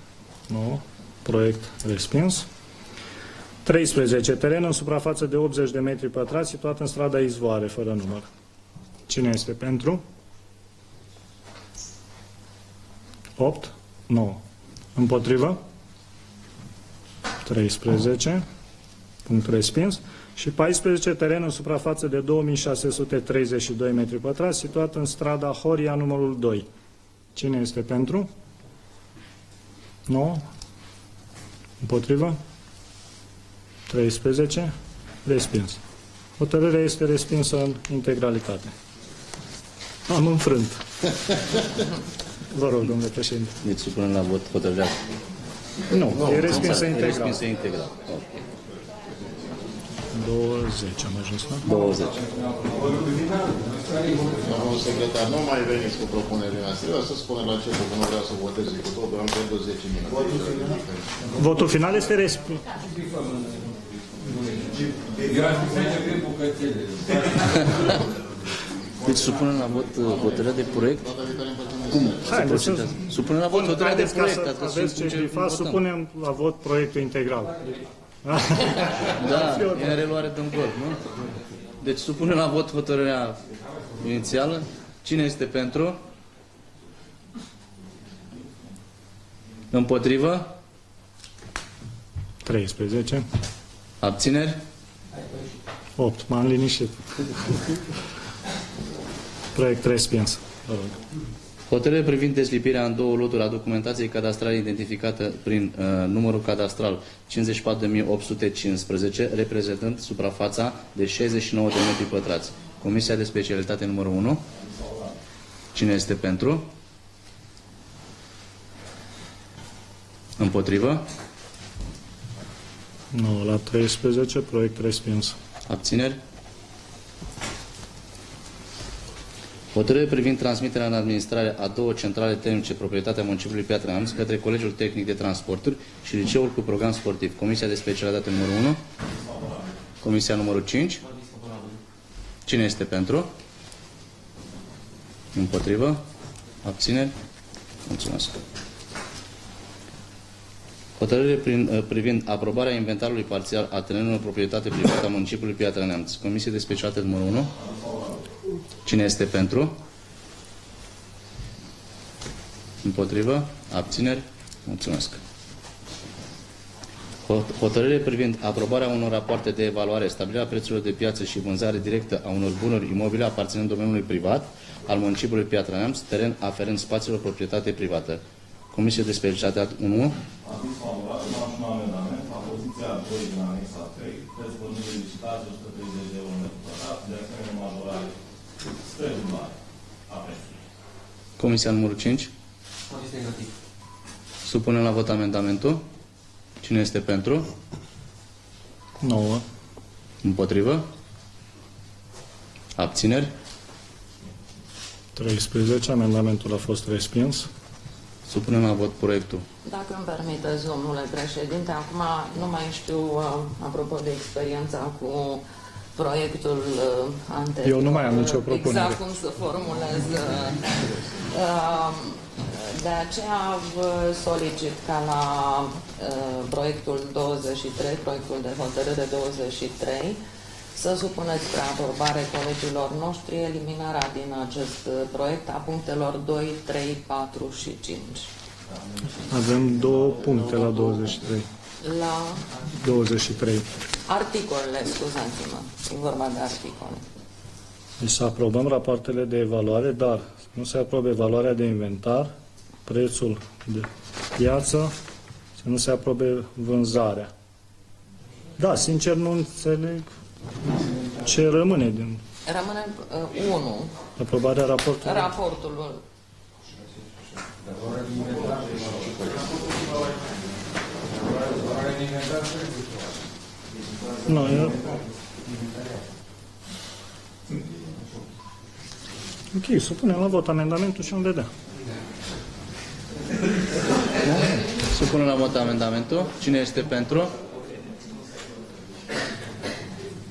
9. Proiect respins. 13. Teren în suprafață de 80 de metri pătrați, situat în strada Izvoare, fără număr. Cine este pentru? 8. 9. Împotrivă? 13. Punct respins. Și 14. Teren în suprafață de 2632 metri pătrați, situat în strada Horia, numărul 2. Cine este pentru? 9. Împotrivă? 13. Respins. Hotărârea este respinsă în integralitate. Am înfrânt. Vă rog, domnule președinte. Deci supunem la vot hotărârea. Nu, e respinsă integral. E respinsă integral. Okay. 20 am ajuns la? 20. Domnul secretar, nu mai veniți cu propunerile noastre. Eu să spunem la început că nu vreau să votez cu totul, am pierdut 10 minute. Votul final este respins. Eu aș fi să începem bucățele. Deci supunem la vot hotărârea de proiect. Cum? Supunem la vot hotărârea de proiect. Aveți ce bifat, supunem la vot proiectul integral. Da, e în reluare de un gol, nu? Deci supunem la vot hotărârea inițială. Cine este pentru? Împotrivă? 13. Abțineri? 8. M-am liniștit. Proiect respins. Hotărâre privind deslipirea în două loturi a documentației cadastrale identificată prin numărul cadastral 54.815, reprezentând suprafața de 69 de metri pătrați. Comisia de specialitate numărul 1. Cine este pentru? Împotrivă? 9 la 13, proiect respins. Abțineri? Hotărâre privind transmiterea în administrare a două centrale termice proprietatea municipiului Piatra Neamț către Colegiul Tehnic de Transporturi și Liceul cu program sportiv. Comisia de specialitate numărul 1. Comisia numărul 5. Cine este pentru? Împotrivă? Abțineri? Mulțumesc. Hotărâre privind aprobarea inventarului parțial a terenurilor proprietate privată a municipiului Piatra Neamț. Comisie de specialitate numărul 1. Cine este pentru? Împotrivă? Abțineri? Mulțumesc. Hotărâre privind aprobarea unor rapoarte de evaluare, stabilirea prețurilor de piață și vânzare directă a unor bunuri imobile aparținând domeniului privat al municipiului Piatra Neamț, teren aferent spațiilor proprietate privată. Comisie de specialitate 1. Aviz favorabil, am și un amendament. La poziția 2 din anexa 3, preț pornit de licitație 130 de euro în metru pătrat, de asemenea majorare spre dublare a prețului. Comisia numărul 5. Aviz negativ. Supunem la vot amendamentul. Cine este pentru? 9. Împotrivă? Abțineri? 13. Amendamentul a fost respins. Supunem la vot proiectul. Dacă îmi permiteți, domnule președinte, acum nu mai știu, apropo de experiența cu proiectul anterior. Eu nu mai am nicio propunere. Exact cum să formulez. De aceea vă solicit ca la proiectul 23, proiectul de hotărâre 23, să supuneți spre aprobare colegilor noștri eliminarea din acest proiect a punctelor 2, 3, 4 și 5. Avem 2 puncte la 23. La 23. articolele, scuzați-mă, e vorba de articole. Deci să aprobăm rapoartele de evaluare, dar nu se aprobe evaluarea de inventar, prețul de piață, să nu se aprobe vânzarea. Da, sincer nu înțeleg ce rămâne din Rămâne 1. aprobarea raportului. Raportul. Nu, eu... Ok, supunem la vot amendamentul și vom vedea. Supunem la vot amendamentul. Cine este pentru?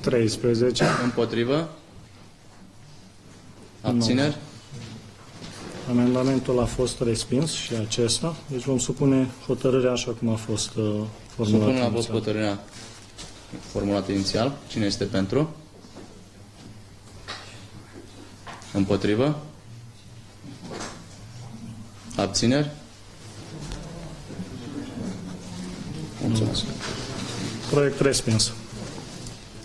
13. Împotrivă? Abțineri? Amendamentul a fost respins și acesta, deci vom supune hotărârea așa cum a fost formulată. Supunem la vot inițial. hotărârea formulată inițial. Cine este pentru? Împotrivă? Abțineri? Mulțumesc. Proiect respins.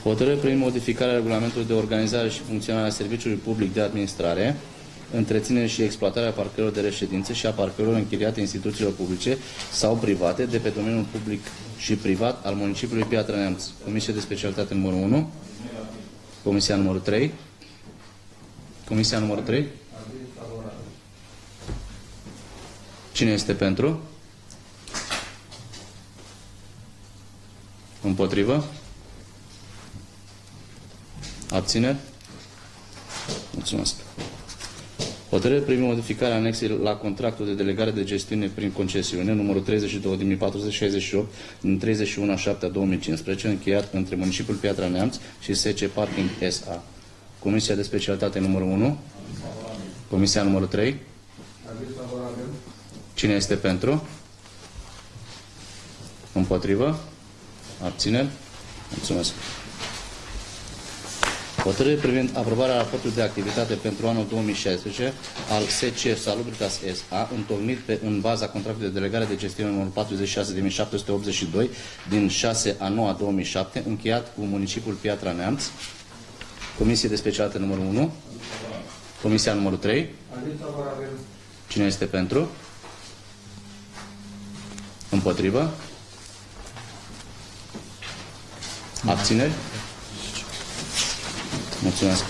Hotărâre prin modificarea regulamentului de organizare și funcționare a serviciului public de administrare, întreținere și exploatarea parcărilor de reședințe și a parcărilor închiriate instituțiilor publice sau private de pe domeniul public și privat al municipiului Piatra Neamț. Comisie de specialitate numărul 1. Comisia numărul 3. Comisia numărul 3. Cine este pentru? Împotrivă? Abțineri? Mulțumesc. Hotărâre privind modificarea anexei la contractul de delegare de gestiune prin concesiune numărul 32 din 1468 din 31/7/2015 încheiat între municipiul Piatra Neamț și SC Parking SA. Comisia de specialitate numărul 1. Comisia numărul 3. Cine este pentru? Împotrivă? Abțineri? Mulțumesc. Hotărâre privind aprobarea raportului de activitate pentru anul 2016 al SC Salubritas SA, întocmit în baza contractului de delegare de gestiune numărul 46.782 din 6/9/2007, încheiat cu municipiul Piatra Neamț. Comisie de specialitate numărul 1. Comisia numărul 3. Cine este pentru? Împotrivă? Abțineri? Mulțumesc.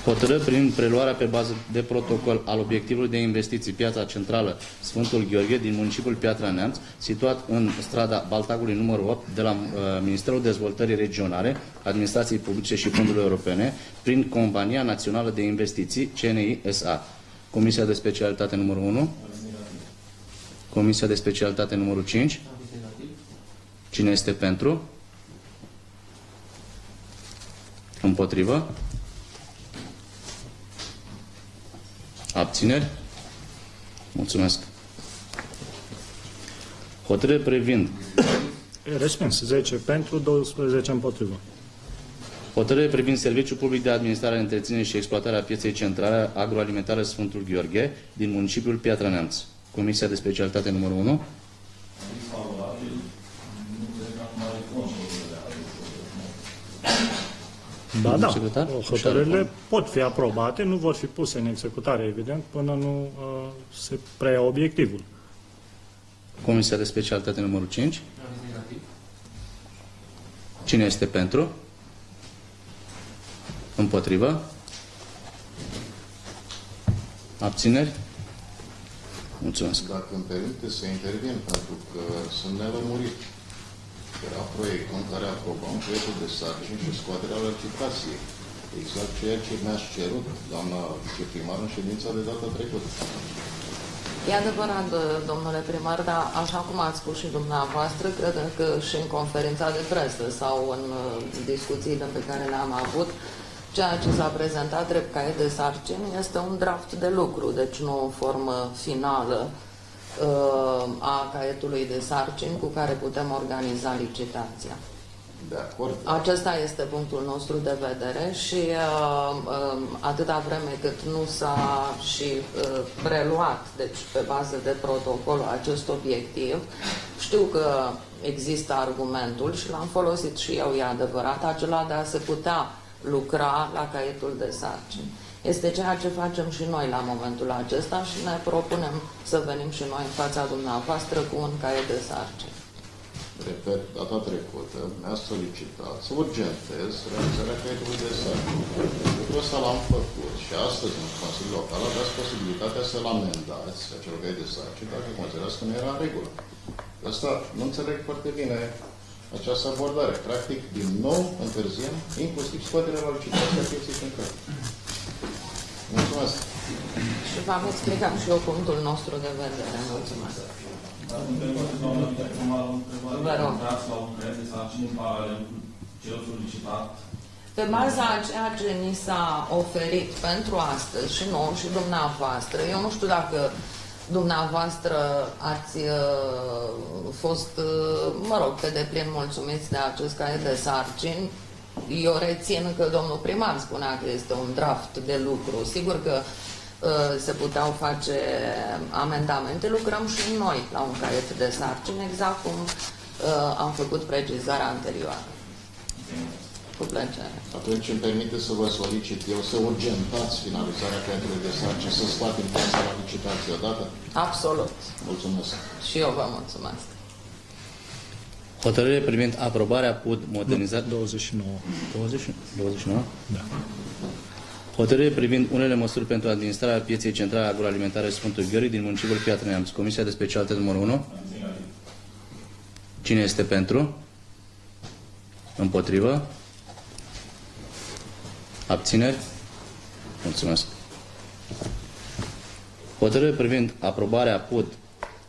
Hotărâri prin preluarea pe bază de protocol al obiectivului de investiții Piața Centrală Sfântul Gheorghe din municipiul Piatra Neamț, situat în strada Baltagului numărul 8 de la Ministerul Dezvoltării Regionale, Administrației Publice și Fondurile Europene, prin Compania Națională de Investiții, CNI SA. Comisia de specialitate numărul 1. Comisia de specialitate numărul 5. Cine este pentru? Împotrivă? Abțineri? Mulțumesc. Hotărâre privind Respins. 10 pentru, 12 împotrivă. Hotărâre privind Serviciul Public de Administrare, Întreținere și Exploatare a Pieței Centrale Agroalimentare Sfântul Gheorghe din municipiul Piatra Neamț. Comisia de specialitate numărul 1. Disfavorabil. Nu cred că acum are Da, da. Secretar? Hotărârile pot fi aprobate, nu vor fi puse în executare, evident, până nu se preia obiectivul. Comisia de specialitate numărul 5. Aviz negativ. Cine este pentru? Împotrivă? Abțineri? Mulțumesc. Dacă îmi permite să intervin, pentru că sunt nelămurit. Era proiectul în care aprobam proiectul de sarcini și scoaterea la licitație. Exact ceea ce mi-ați cerut, doamna viceprimar, în ședința de data trecută. E adevărat, domnule primar, dar așa cum ați spus și dumneavoastră, cred că și în conferința de presă sau în discuțiile pe care le-am avut, ceea ce s-a prezentat drept caiet de sarcini este un draft de lucru, deci nu o formă finală a caietului de sarcini cu care putem organiza licitația. De acord. Acesta este punctul nostru de vedere și atâta vreme cât nu s-a și preluat, deci pe bază de protocol, acest obiectiv, știu că există argumentul și l-am folosit și eu, e adevărat, acela de a se putea lucra la caietul de sarcini. Este ceea ce facem și noi la momentul acesta și ne propunem să venim și noi în fața dumneavoastră cu un caiet de sarcini. Repet, data trecută mi-a solicitat să urgentez realizarea caietului de sarcini. Lucrul ăsta l-am făcut și astăzi în Consiliul Local aveați posibilitatea să-l amendați acel caiet de sarcini dacă considerați că nu era în regulă. De asta nu înțeleg foarte bine această abordare. Practic, din nou întârziem, inclusiv scoaterea la licitație a pieței centrale. Mulțumesc. Și v-am explicat și eu punctul nostru de vedere. Mulțumesc. Dar întrebări, doamna viceprimar, o întrebare. Vă rog. Dați la un caiet de sarcini în paralel cu cel solicitat. Pe baza a ceea ce ni s-a oferit pentru astăzi și nouă și dumneavoastră, eu nu știu dacă dumneavoastră ați fost, mă rog, pe deplin mulțumiți de acest caiet de sarcini. Eu rețin că domnul primar spunea că este un draft de lucru. Sigur că se puteau face amendamente, lucrăm și noi la un caiet de sarcini, exact cum am făcut precizarea anterioară. Cu plăcere. Atunci îmi permite să vă solicit eu să urgentați finalizarea caietului de sarcini, să scoatem piața la licitație odată? Absolut. Mulțumesc. Și eu vă mulțumesc. Hotărâre privind aprobarea PUD modernizat 29. 29? Da. Hotărâre privind unele măsuri pentru administrarea pieței centrale agroalimentare Sfântul Gheorghe din municipiul Piatra Neamț. Comisia de specialitate numărul 1. Cine este pentru? Împotrivă? Abțineri? Mulțumesc. Hotărâre privind aprobarea PUD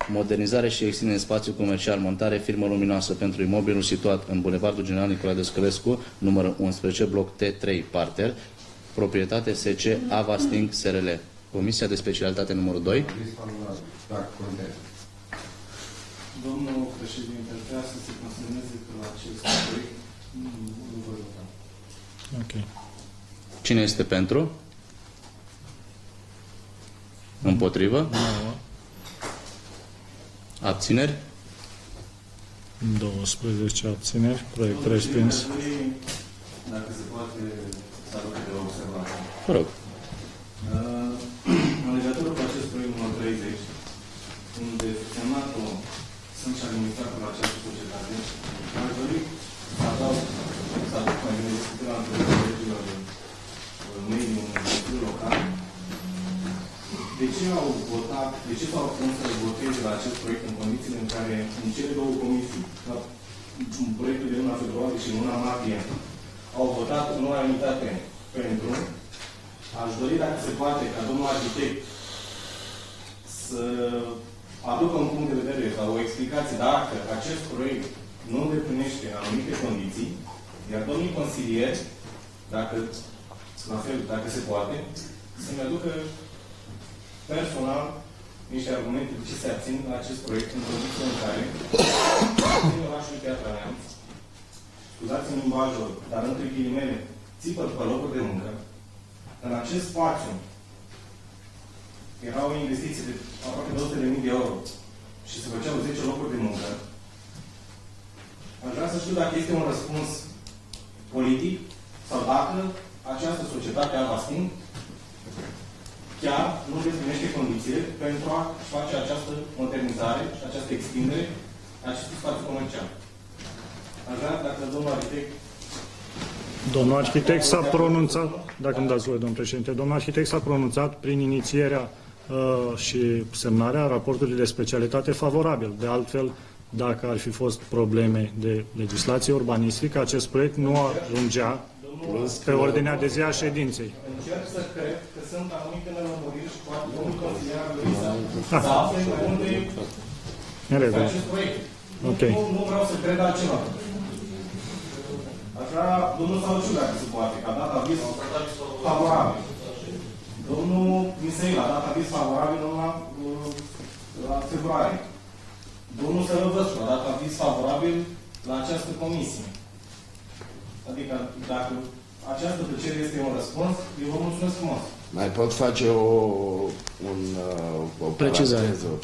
modernizare și extindere în spațiu comercial, montare firmă luminoasă pentru imobilul situat în Bulevardul General Nicolae Dăscălescu, numărul 11, bloc T3, parter, proprietate SC Avasting SRL. Comisia de specialitate numărul 2. Domnul președinte, vrea să se consemneze că la acest proiect nu voi vota. Ok. Cine este pentru? Împotrivă? 9. Abțineri? 12 abțineri. Proiect respins. Dacă se poate salut de observație. Vă rog. În legătură cu acest proiect numărul 30, unde semnatul sunt și administratul la această societate, aș dori să adaug, să aduc mai bine discuția între colegilor mei din Consiliul Local. De ce au votat, de ce s-au opus să voteze la acest proiect în condițiile în care în cele două comisii, proiectul de luna februarie și luna martie, au votat în unanimitate pentru? Aș dori, dacă se poate, ca domnul arhitect să aducă un punct de vedere sau o explicație dacă acest proiect nu îndeplinește anumite condiții, iar domnii consilieri, dacă, la fel, dacă se poate, să-mi aducă personal niște argumente de ce se abțin la acest proiect în condiții în care în orașul Piatra Neamț, scuzați-mi limbajul, dar între ghilimele, țipă după locuri de muncă. În acest spațiu era o investiție de aproape 200.000 de euro și se făceau 10 locuri de muncă. Aș vrea să știu dacă este un răspuns politic sau dacă această societate a Vastin chiar nu îndeplinește condițiile pentru a face această modernizare și această extindere a acestui spațiu comercial. Aș vrea, dacă domnul arhitect... Domnul arhitect s-a pronunțat, dacă îmi dați voie, domnul președinte, domnul arhitect s-a pronunțat prin inițierea și semnarea raportului de specialitate favorabil. De altfel, dacă ar fi fost probleme de legislație urbanistică, acest proiect nu ajungea pe ordinea de zi a ședinței. Încerc să cred că sunt anumite nelămuriri și poate domnul consilier să afle pe unde pe acest proiect. Nu vreau să cred altceva. Aș vrea domnul Sauciu, dacă se poate, că a dat aviz favorabil. Domnul Misei a dat aviz favorabil la februarie. Domnul Sărăvăscu a dat aviz favorabil la această comisie. Adică, dacă această tăcere este un răspuns, eu vă mulțumesc frumos. Mai pot face o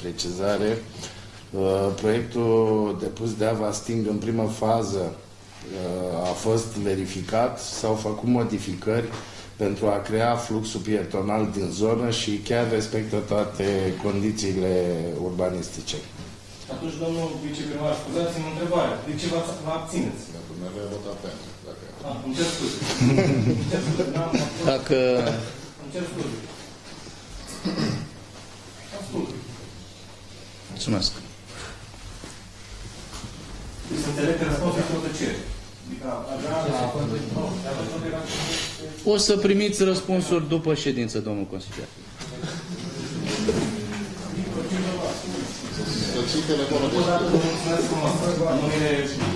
precizare. Proiectul depus de Avasting în prima fază a fost verificat, s-au făcut modificări pentru a crea fluxul pietonal din zonă și chiar respectă toate condițiile urbanistice. Atunci, domnul viceprimar, scuzați-mi întrebarea. De ce vă abțineți? Dacă nu votat pentru. Îmi cer scuze. Dacă... Îmi cer scuze. Ascult. Mulțumesc. Să înțeleg că răspunsul este o tăcere. O să primiți răspunsuri după ședință, domnul consilier. Odată vă mulțumesc frumos. În numele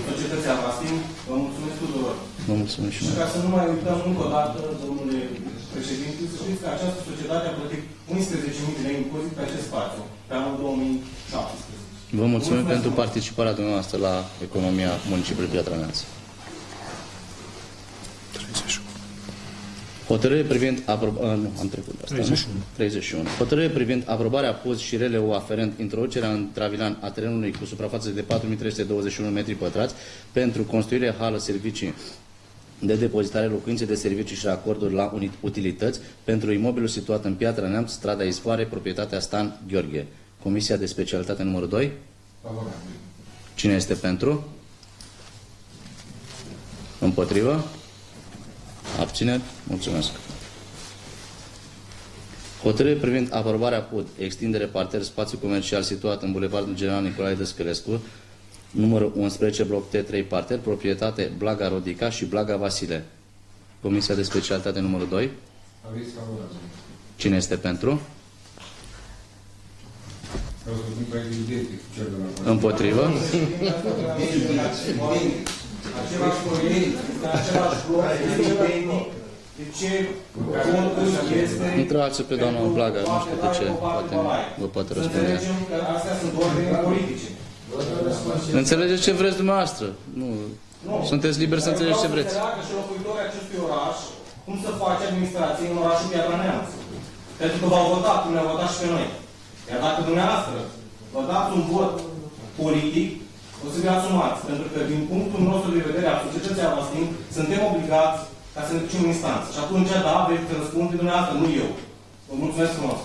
societății Avastin, vă mulțumesc tuturor. Vă mulțumesc și Și ca să nu mai uităm încă o dată, domnule președinte, să știți că această societate a plătit 11.000 de lei impozit pe acest spațiu, pe anul 2017. Vă mulțumim pentru participarea dumneavoastră la economia municipiului Piatra Neamț. Hotărâre privind Hotărâre privind aprobarea PUZ și RLU aferent introducerea în Travilan a terenului cu suprafață de 4.321 m2 pentru construirea hală servicii de depozitare, locuințe de servicii și acorduri la utilități pentru imobilul situat în Piatra Neamț, strada Izvoare, proprietatea Stan Gheorghe. Comisia de specialitate numărul 2. Cine este pentru? Împotrivă? Abțineri? Mulțumesc. Hotărâre privind aprobarea PUD, extindere parter spațiu comercial situat în Bulevardul General Nicolae Dăscălescu, numărul 11, bloc T3 parter, proprietate Blaga Rodica și Blaga Vasile. Comisia de specialitate numărul 2. Aviz favorabil. Cine este pentru? Împotrivă? Același proiect, același bloc, de ce contul este... Întrebați-o pe doamna Blaga, nu știu de ce, poate vă poate răspunde. Înțelegem că astea sunt ordine politice. Înțelegeți ce vreți dumneavoastră. Nu. Sunteți liberi să înțelegeți ce vreți. Vreau să înțeleagă și locuitorii acestui oraș cum să face administrație în orașul Piatra Neamț. Pentru că v-au votat, cum ne-au votat și pe noi. Iar dacă dumneavoastră vă dați un vot politic, o să vi asumați. Pentru că din punctul nostru de vedere al societății Avastin, suntem obligați ca să ne ducem în instanță. Și atunci, da, veți răspunde dumneavoastră, nu eu. Vă mulțumesc frumos.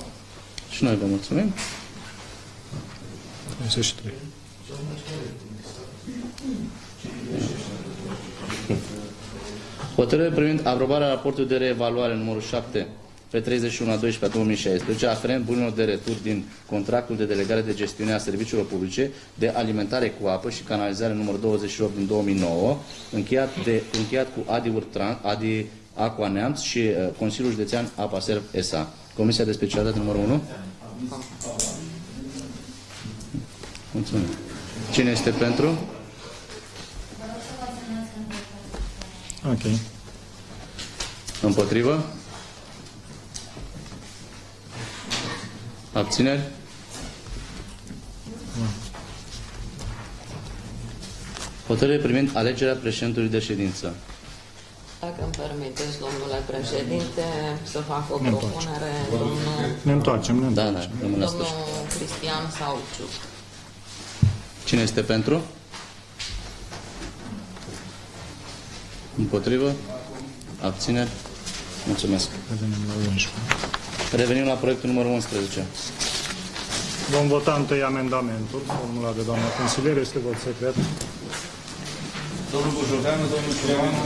Și noi vă mulțumim. 33. Hotărâre privind aprobarea raportului de reevaluare numărul 7 pe 31/12/2016 aferent bunurilor de retur din contractul de delegare de gestiune a serviciilor publice de alimentare cu apă și canalizare numărul 28 din 2009 încheiat cu Adi Aqua Neamț și Consiliul Județean Apa Serv S.A. Comisia de specialitate numărul 1. Mulțumim. Cine este pentru? Ok. Împotrivă? Abțineri? Hotărâre privind alegerea președintelui de ședință. Dacă îmi permiteți, domnule președinte, să fac o propunere, Ne întoarcem. domnul Cristian Sauciu. Cine este pentru? Împotrivă? Abțineri? Mulțumesc. Revenim la proiectul numărul 11. Vom vota întâi amendamentul formulat de doamna consilier. Este vot secret. Domnul Bujoveanu, domnul Cireanu.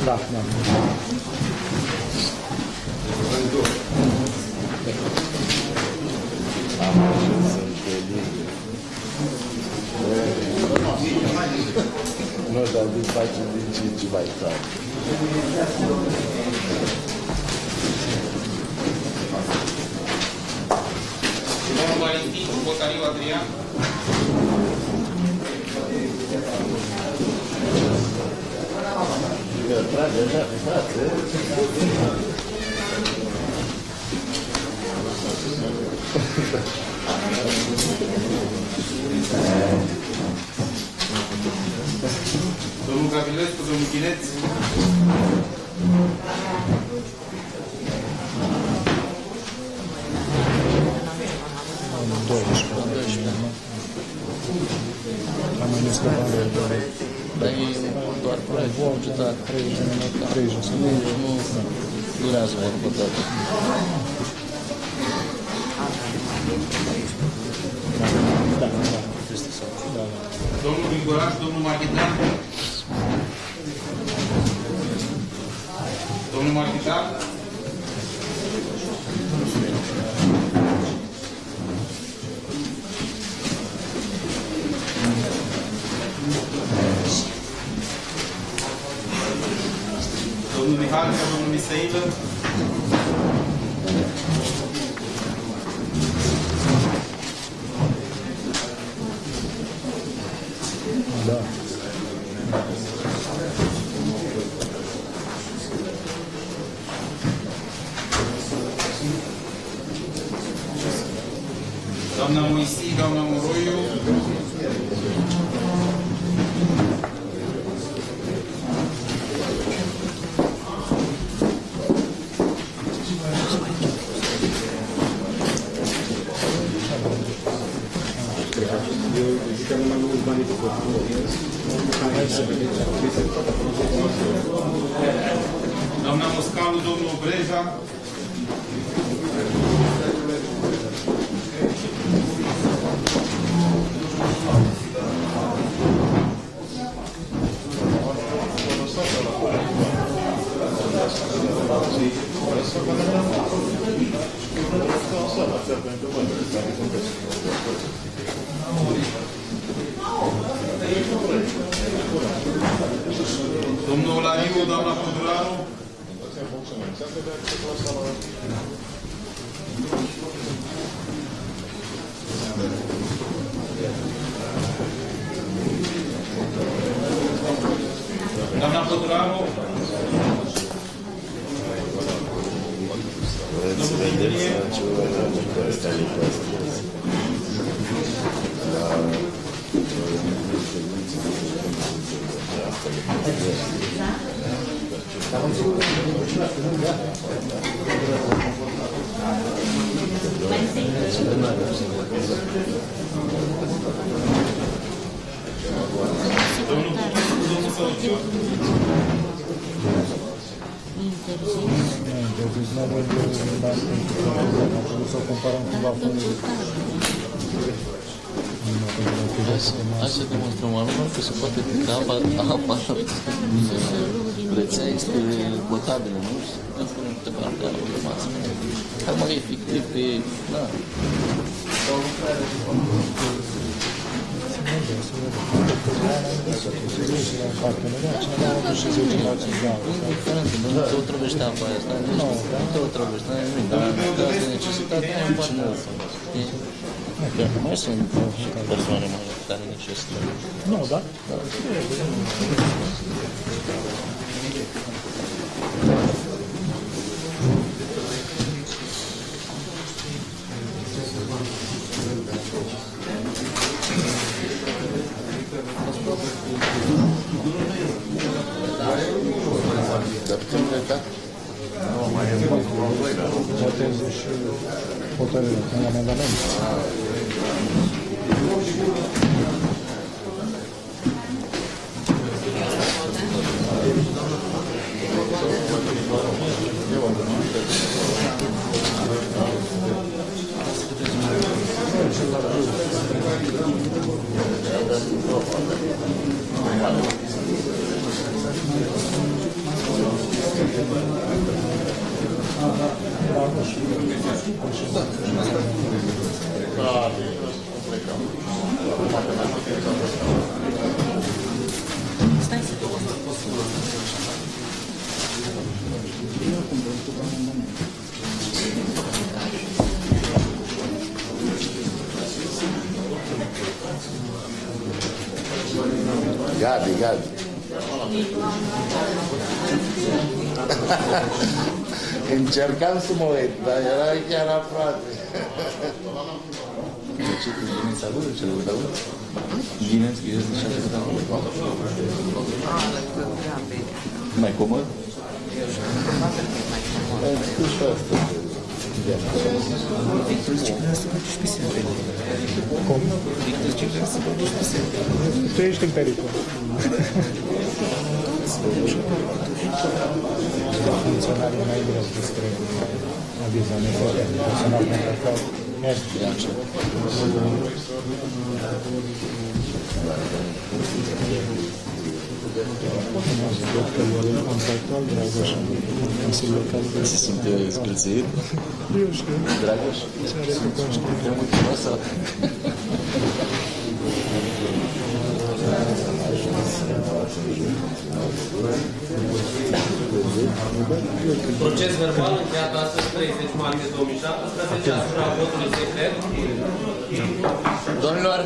Da. Nu, dar din facem din ce mai tare. Domnul Valentin, Botariu Adrian. Domnul Gavilescu, domnul Chineț. Dar e doar proiectul bugetar. 30 nu durează vorbă toată. Domnul Vingoraș, domnul Maghitan. Domnul Maghitan. Domnul Mihai, domnul Miseilă. Da. Doamna Moisii, doamna Moroiu. Doamna Moscalu, domnul Breja. Domnul Olariu, doamna Coduraru. Doamna Coduraru. Hai să demonstrăm oamenilor că se poate pica apa rețea este potabilă, nu? Și să punem câteva de apă pe masă. Acum e fictiv că e... Da. Indiferent, nu te otrăvește apa aia, nu te otrăvește, nu e nimic, dar de necesitate nu e poate mult. Mai sunt persoane mai care necesită. Nu, da? Dar putem trata? Nu, mai e mult. Votez și hotărârea în amendament. Gabi, Gabi. Încercam să mă uit, dar era chiar aproape. Ce cu dimineața lui, ce lui dau? Dimineața, că ești așa de acolo. Mai comod? Cu și asta. Victor zice că să faci și pe seara. Cum? Victor zice că să faci și pe seara. Tu ești în pericol. Funcționarii mai direct despre avizul neferit. Personal contractat. Mergi. Doctorul contractual, Dragoș, Consiliul Local. Se simte scâlțit? Eu știu. Dragoș? Ce are cu conștiință? Te-am mulțumit sau? Proces verbal încheiat astăzi 30 martie 2017 asupra votului secret. Domnilor,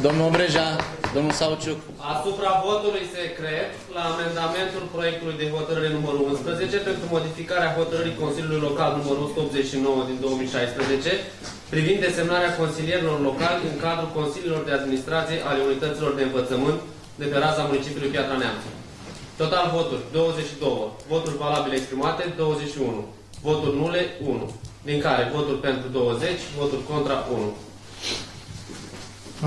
domnul Breja, domnul Sauciuc. Asupra votului secret la amendamentul proiectului de hotărâre numărul 11 pentru modificarea hotărârii Consiliului Local numărul 189 din 2016 privind desemnarea consilierilor locali în cadrul consiliilor de administrație ale unităților de învățământ de pe raza municipiului Piatra Neamț. Total voturi 22, voturi valabile exprimate 21, voturi nule 1, din care voturi pentru 20, voturi contra 1.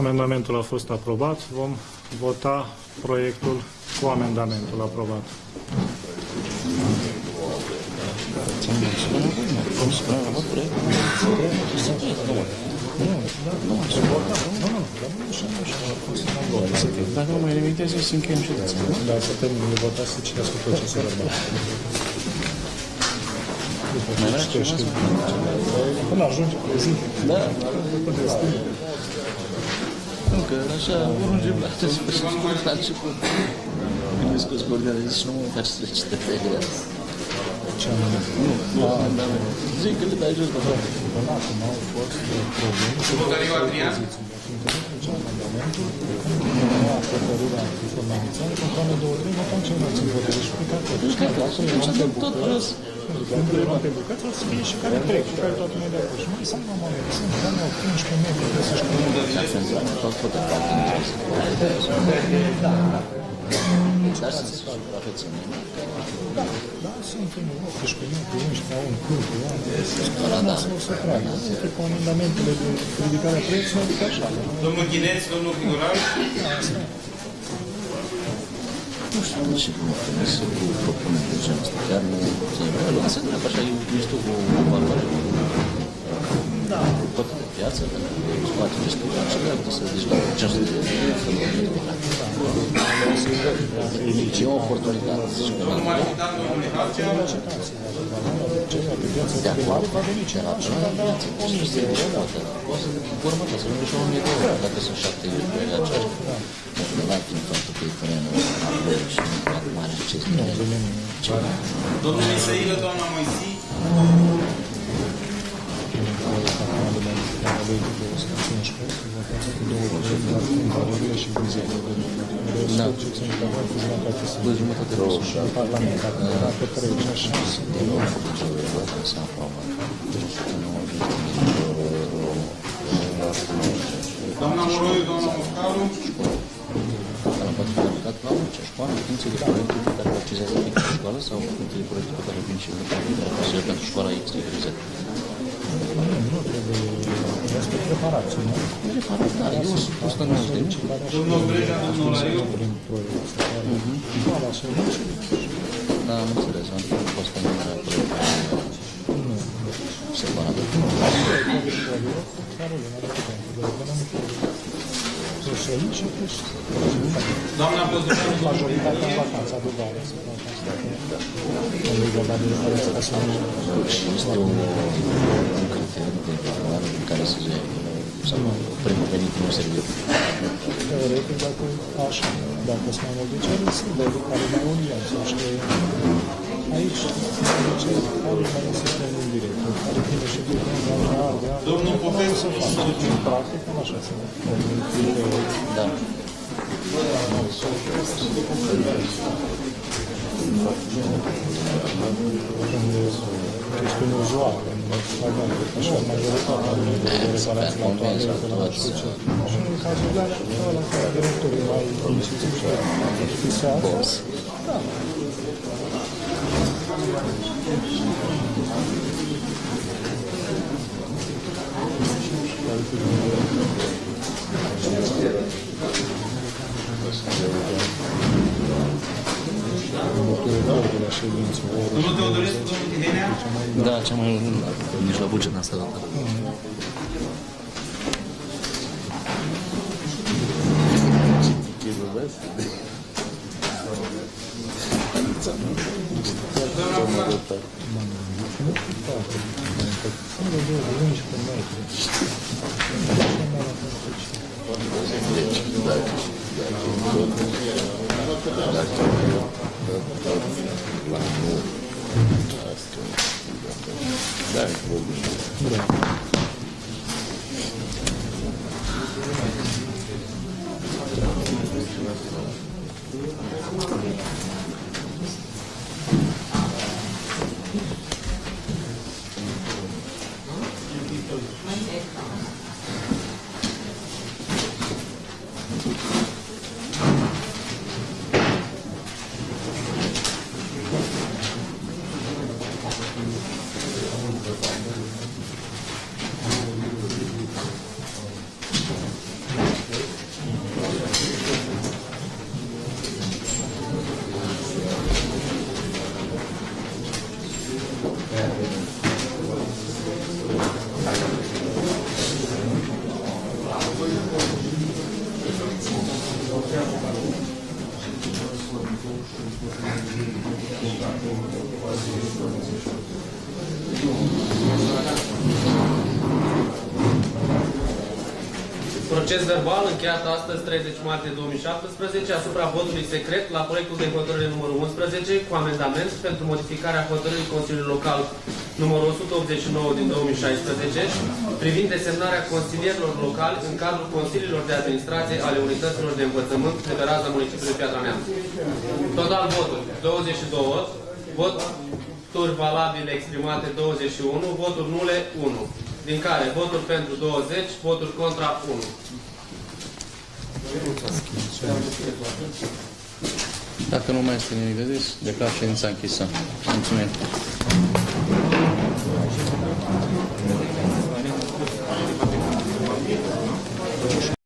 Amendamentul a fost aprobat. Vom vota proiectul cu amendamentul aprobat. Dacă nu mai limitezi, să încheiem ședința. Da, să termin de votat să citească tot ce se răbă. Până ajunge pe zi. Da. Nu, că așa urungem la început. Când e scos pe ordinea de zi și nu mă faci să le citeți de grea. Ce anume? Nu, zic că le dai jos pe toate. Până acum au fost probleme. Votăriu Adrian? Amendamentul, nu a hotărârea informațională, conforme 2-3 votam ceilalți în hotărâri și pe care tot. Deci, clar, să ne luăm pe bucăți, când le luăm pe bucăți, o să fie și care trec, și care toată lumea de acolo. Și mai să nu mă sunt, dar nu 15 metri, trebuie să-și pună. Tot fotografii. Dar să se suprafețe în Da, da, sunt în 18 metri, 11, au un club, da, să tragă. Este cu amendamentele de ridicare a prețului, adică așa. Domnul Ghineț, domnul Grigorar? Nu știu de ce nu trebuie să propunem de genul ăsta. Chiar nu se luați în dreapta așa, este o valoare toată de piață, pentru că poate discuta și dreapta să zici la 500 de e o oportunitate. Domnul Marifitan, domnul Mihalcea? De acord, va veni ceva și va da 1000 de euro. O să următă, să veni și 1000 de euro, dacă sunt 7 euro pe acești. Nu știu, la timp faptul că e terenul acolo și nu mare ce este. Domnul Miseilă, doamna Moisii? Da. Doi jumătate de oră. De nou, s-a aprobat. Doamna Moroiu, doamna Moscaru? Am poate fi aplicat La orice școală, în funcție de proiectul pe care precizează fiecare școală sau în funcție de proiectul pe care vin și îl consider pentru școala X, Y, Z. Nu trebuie, este preparație, nu? Preparat, da, eu sunt 190 de mii. Domnul Breja, domnul Lariu. Da, am înțeles, am fost în proiectul separat. Doamna Pădureanu, majoritatea în vacanța de vară. Și este un criteriu de determinare din care să se primul venit nu serviu. Teoretic, dacă așa, dacă sunt mai multe cele, sunt de care mai union, să știe. Aici, de ce are mai sistem în direct, care vine și de domnul Popescu, în practic, așa se Da. Este un uzual, așa, majoritatea de reparații la toate, la știu ce. Și în cazul de la care directorii mai incisiv și fisează, da. domnul Teodorescu, domnul Tidenea? Da, cea mai nici la buget n-a stat dată. Proces verbal încheiat astăzi, 30 martie 2017, asupra votului secret la proiectul de hotărâre numărul 11 cu amendament pentru modificarea hotărârii Consiliului Local numărul 189 din 2016 privind desemnarea consilierilor locali în cadrul consiliilor de administrație ale unităților de învățământ de pe raza municipiului Piatra Neamț. Total voturi 22, voturi valabile exprimate 21, voturi nule 1, din care voturi pentru 20, voturi contra 1. Dacă nu mai este nimic de zis, declar ședința închisă. Mulțumim.